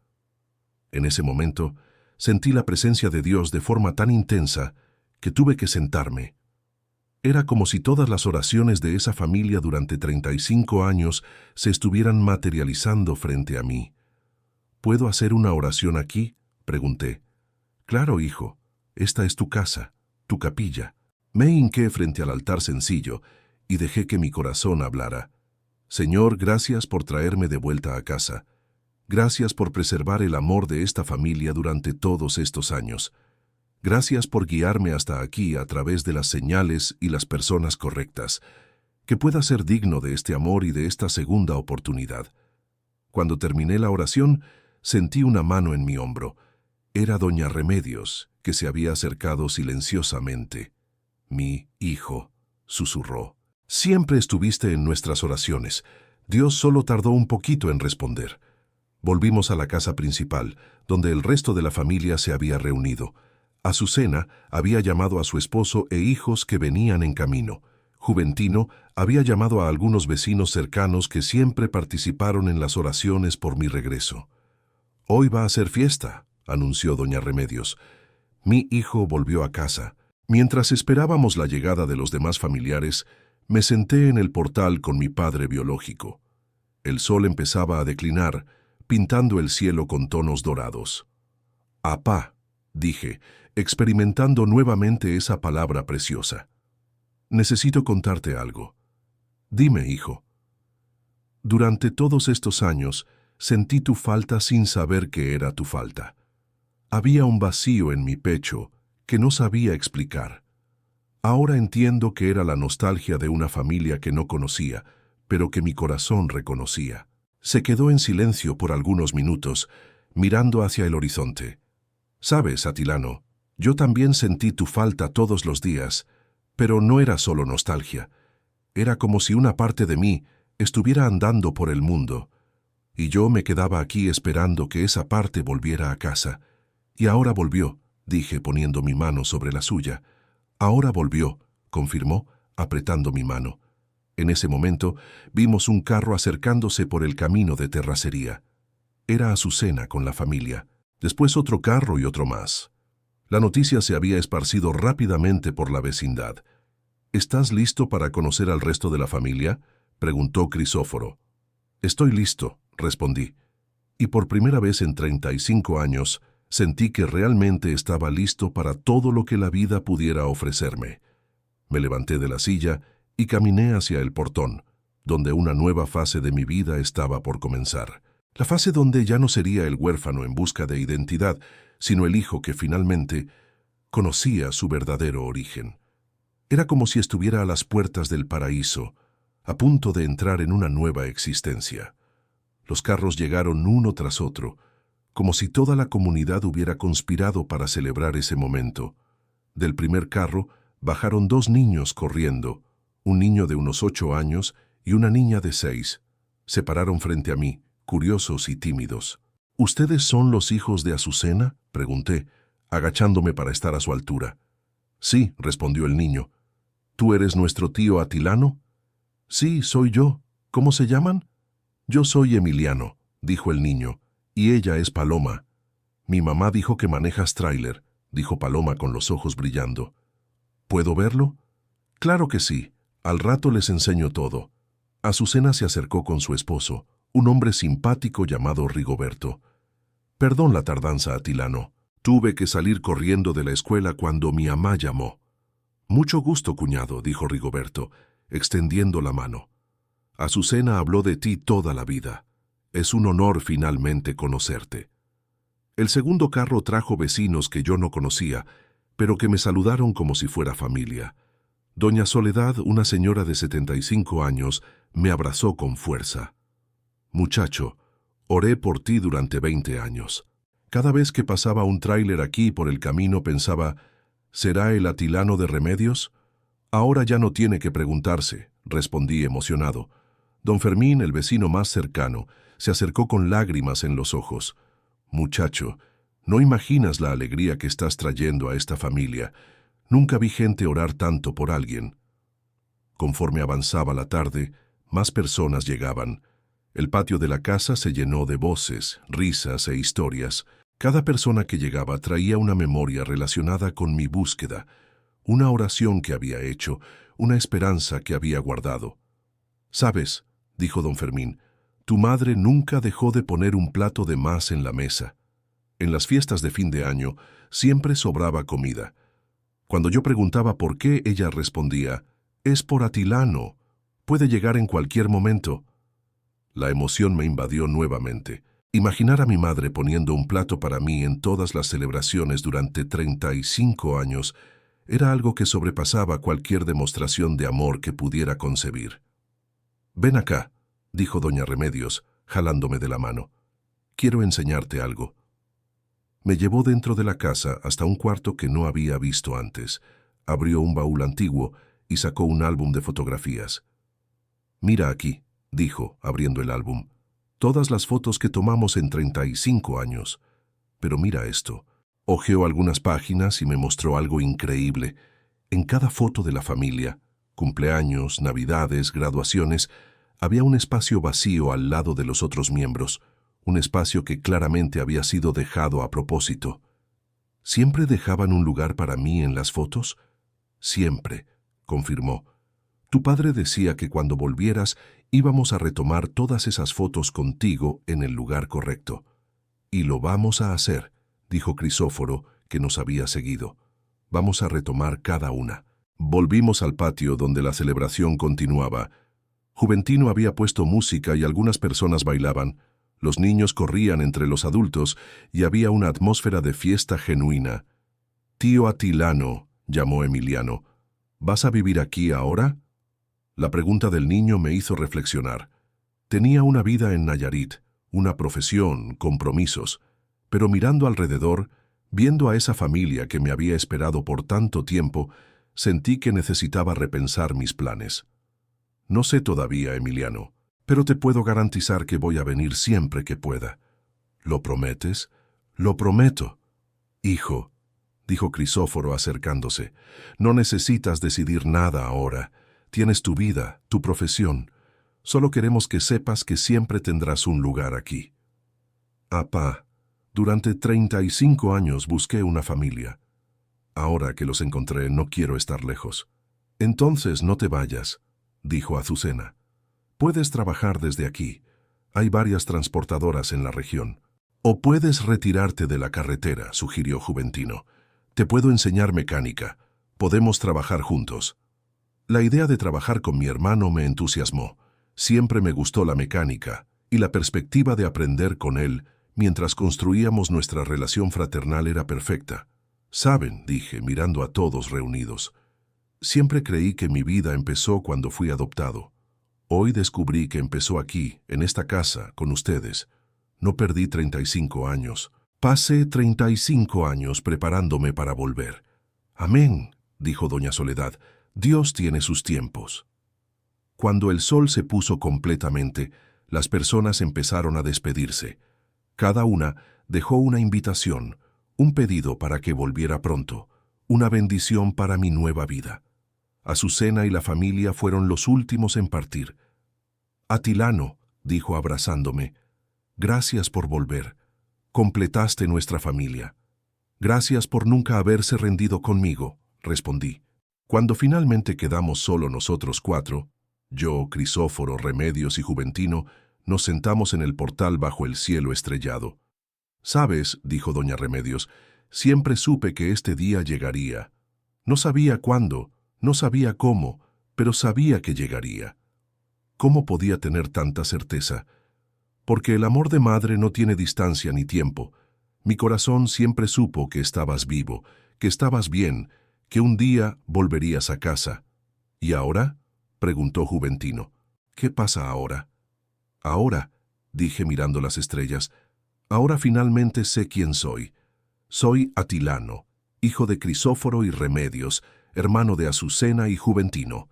A: En ese momento, sentí la presencia de Dios de forma tan intensa que tuve que sentarme. Era como si todas las oraciones de esa familia durante 35 años se estuvieran materializando frente a mí. «¿Puedo hacer una oración aquí?», pregunté. «Claro, hijo. Esta es tu casa, tu capilla». Me hinqué frente al altar sencillo y dejé que mi corazón hablara. «Señor, gracias por traerme de vuelta a casa. Gracias por preservar el amor de esta familia durante todos estos años. Gracias por guiarme hasta aquí a través de las señales y las personas correctas. Que pueda ser digno de este amor y de esta segunda oportunidad». Cuando terminé la oración, sentí una mano en mi hombro. Era doña Remedios, que se había acercado silenciosamente. «Mi hijo», susurró, «siempre estuviste en nuestras oraciones. Dios solo tardó un poquito en responder». Volvimos a la casa principal, donde el resto de la familia se había reunido. Azucena había llamado a su esposo e hijos que venían en camino. Juventino había llamado a algunos vecinos cercanos que siempre participaron en las oraciones por mi regreso. «Hoy va a ser fiesta», anunció doña Remedios. Mi hijo volvió a casa. Mientras esperábamos la llegada de los demás familiares, me senté en el portal con mi padre biológico. El sol empezaba a declinar, pintando el cielo con tonos dorados. «Apá», dije, experimentando nuevamente esa palabra preciosa. «Necesito contarte algo». «Dime, hijo». «Durante todos estos años, sentí tu falta sin saber que era tu falta. Había un vacío en mi pecho que no sabía explicar. Ahora entiendo que era la nostalgia de una familia que no conocía, pero que mi corazón reconocía». Se quedó en silencio por algunos minutos, mirando hacia el horizonte. «Sabes, Atilano, yo también sentí tu falta todos los días, pero no era solo nostalgia. Era como si una parte de mí estuviera andando por el mundo, y yo me quedaba aquí esperando que esa parte volviera a casa. Y ahora volvió», dije poniendo mi mano sobre la suya. «Ahora volvió», confirmó, apretando mi mano. En ese momento vimos un carro acercándose por el camino de terracería. Era Azucena con la familia. Después otro carro y otro más. La noticia se había esparcido rápidamente por la vecindad. «¿Estás listo para conocer al resto de la familia?», preguntó Crisóforo. «Estoy listo», respondí. Y por primera vez en 35 años sentí que realmente estaba listo para todo lo que la vida pudiera ofrecerme. Me levanté de la silla y caminé hacia el portón, donde una nueva fase de mi vida estaba por comenzar. La fase donde ya no sería el huérfano en busca de identidad, sino el hijo que finalmente conocía su verdadero origen. Era como si estuviera a las puertas del paraíso, a punto de entrar en una nueva existencia. Los carros llegaron uno tras otro, como si toda la comunidad hubiera conspirado para celebrar ese momento. Del primer carro bajaron 2 niños corriendo, un niño de unos 8 años y una niña de 6. Se pararon frente a mí, curiosos y tímidos. «¿Ustedes son los hijos de Azucena?», pregunté, agachándome para estar a su altura. «Sí», respondió el niño. «¿Tú eres nuestro tío Atilano?». «Sí, soy yo. ¿Cómo se llaman?». «Yo soy Emiliano», dijo el niño, «y ella es Paloma». «Mi mamá dijo que manejas tráiler», dijo Paloma con los ojos brillando. «¿Puedo verlo?». «Claro que sí. Al rato les enseño todo». Azucena se acercó con su esposo, un hombre simpático llamado Rigoberto. «Perdón la tardanza, Atilano. Tuve que salir corriendo de la escuela cuando mi mamá llamó». «Mucho gusto, cuñado», dijo Rigoberto, extendiendo la mano. «Azucena habló de ti toda la vida. Es un honor finalmente conocerte». El segundo carro trajo vecinos que yo no conocía, pero que me saludaron como si fuera familia. Doña Soledad, una señora de 75 años, me abrazó con fuerza. «Muchacho, oré por ti durante 20 años. Cada vez que pasaba un tráiler aquí por el camino pensaba, ¿será el Atilano de Remedios? Ahora ya no tiene que preguntarse», respondí emocionado. Don Fermín, el vecino más cercano, se acercó con lágrimas en los ojos. «Muchacho, no imaginas la alegría que estás trayendo a esta familia. Nunca vi gente orar tanto por alguien». Conforme avanzaba la tarde, más personas llegaban. El patio de la casa se llenó de voces, risas e historias. Cada persona que llegaba traía una memoria relacionada con mi búsqueda, una oración que había hecho, una esperanza que había guardado. «¿Sabes?», dijo don Fermín, «tu madre nunca dejó de poner un plato de más en la mesa. En las fiestas de fin de año siempre sobraba comida. Cuando yo preguntaba por qué, ella respondía, «Es por Atilano. Puede llegar en cualquier momento». La emoción me invadió nuevamente. Imaginar a mi madre poniendo un plato para mí en todas las celebraciones durante 35 años era algo que sobrepasaba cualquier demostración de amor que pudiera concebir. «Ven acá», dijo doña Remedios, jalándome de la mano. «Quiero enseñarte algo». Me llevó dentro de la casa hasta un cuarto que no había visto antes. Abrió un baúl antiguo y sacó un álbum de fotografías. «Mira aquí», dijo, abriendo el álbum. «Todas las fotos que tomamos en 35 años. Pero mira esto». Hojeó algunas páginas y me mostró algo increíble. En cada foto de la familia, cumpleaños, navidades, graduaciones, había un espacio vacío al lado de los otros miembros, un espacio que claramente había sido dejado a propósito. ¿Siempre dejaban un lugar para mí en las fotos? Siempre, confirmó. Tu padre decía que cuando volvieras íbamos a retomar todas esas fotos contigo en el lugar correcto. Y lo vamos a hacer, dijo Crisóforo, que nos había seguido. Vamos a retomar cada una. Volvimos al patio donde la celebración continuaba. Juventino había puesto música y algunas personas bailaban. Los niños corrían entre los adultos y había una atmósfera de fiesta genuina. «Tío Atilano», llamó Emiliano, «¿vas a vivir aquí ahora?» La pregunta del niño me hizo reflexionar. Tenía una vida en Nayarit, una profesión, compromisos, pero mirando alrededor, viendo a esa familia que me había esperado por tanto tiempo, sentí que necesitaba repensar mis planes. No sé todavía, Emiliano, pero te puedo garantizar que voy a venir siempre que pueda. ¿Lo prometes? Lo prometo. Hijo, dijo Crisóforo acercándose, no necesitas decidir nada ahora. Tienes tu vida, tu profesión. Solo queremos que sepas que siempre tendrás un lugar aquí. Apá, durante 35 años busqué una familia. Ahora que los encontré, no quiero estar lejos. Entonces no te vayas, dijo Azucena. Puedes trabajar desde aquí. Hay varias transportadoras en la región. O puedes retirarte de la carretera, sugirió Juventino. Te puedo enseñar mecánica. Podemos trabajar juntos. La idea de trabajar con mi hermano me entusiasmó. Siempre me gustó la mecánica y la perspectiva de aprender con él mientras construíamos nuestra relación fraternal era perfecta. Saben, dije, mirando a todos reunidos. Siempre creí que mi vida empezó cuando fui adoptado. Hoy descubrí que empezó aquí, en esta casa, con ustedes. No perdí 35 años. Pasé 35 años preparándome para volver. Amén, dijo doña Soledad. Dios tiene sus tiempos. Cuando el sol se puso completamente, las personas empezaron a despedirse. Cada una dejó una invitación, un pedido para que volviera pronto, una bendición para mi nueva vida. Azucena y la familia fueron los últimos en partir. Atilano, dijo abrazándome, gracias por volver. Completaste nuestra familia. Gracias por nunca haberse rendido conmigo, respondí. Cuando finalmente quedamos solo nosotros cuatro, yo, Crisóforo, Remedios y Juventino, nos sentamos en el portal bajo el cielo estrellado. «Sabes», dijo doña Remedios, «siempre supe que este día llegaría. No sabía cuándo, no sabía cómo, pero sabía que llegaría». ¿Cómo podía tener tanta certeza? Porque el amor de madre no tiene distancia ni tiempo. Mi corazón siempre supo que estabas vivo, que estabas bien, que un día volverías a casa. ¿Y ahora?, preguntó Juventino. ¿Qué pasa ahora? Ahora, dije mirando las estrellas, ahora finalmente sé quién soy. Soy Atilano, hijo de Crisóforo y Remedios, hermano de Azucena y Juventino.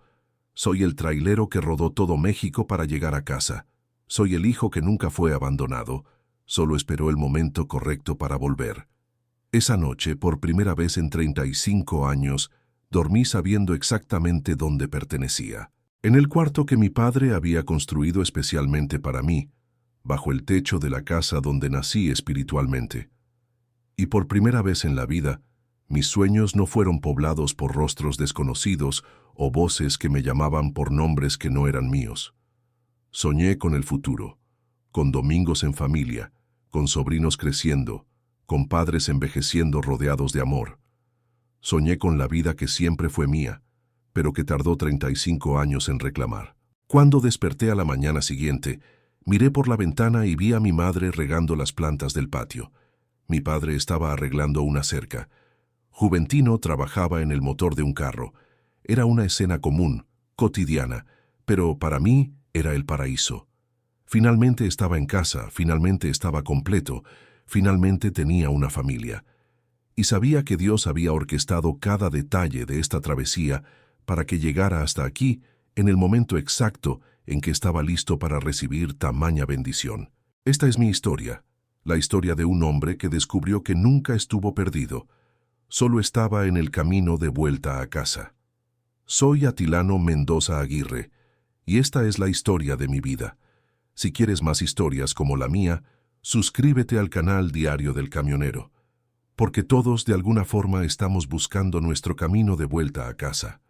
A: Soy el trailero que rodó todo México para llegar a casa. Soy el hijo que nunca fue abandonado, solo esperó el momento correcto para volver. Esa noche, por primera vez en 35 años, dormí sabiendo exactamente dónde pertenecía. En el cuarto que mi padre había construido especialmente para mí, bajo el techo de la casa donde nací espiritualmente. Y por primera vez en la vida, mis sueños no fueron poblados por rostros desconocidos o voces que me llamaban por nombres que no eran míos. Soñé con el futuro, con domingos en familia, con sobrinos creciendo, con padres envejeciendo rodeados de amor. Soñé con la vida que siempre fue mía, pero que tardó 35 años en reclamar. Cuando desperté a la mañana siguiente, miré por la ventana y vi a mi madre regando las plantas del patio. Mi padre estaba arreglando una cerca. Juventino trabajaba en el motor de un carro. Era una escena común, cotidiana, pero para mí era el paraíso. Finalmente estaba en casa, finalmente estaba completo, finalmente tenía una familia. Y sabía que Dios había orquestado cada detalle de esta travesía para que llegara hasta aquí en el momento exacto en que estaba listo para recibir tamaña bendición. Esta es mi historia, la historia de un hombre que descubrió que nunca estuvo perdido, solo estaba en el camino de vuelta a casa. Soy Atilano Mendoza Aguirre, y esta es la historia de mi vida. Si quieres más historias como la mía, Suscríbete al canal Diario del Camionero, porque todos de alguna forma estamos buscando nuestro camino de vuelta a casa.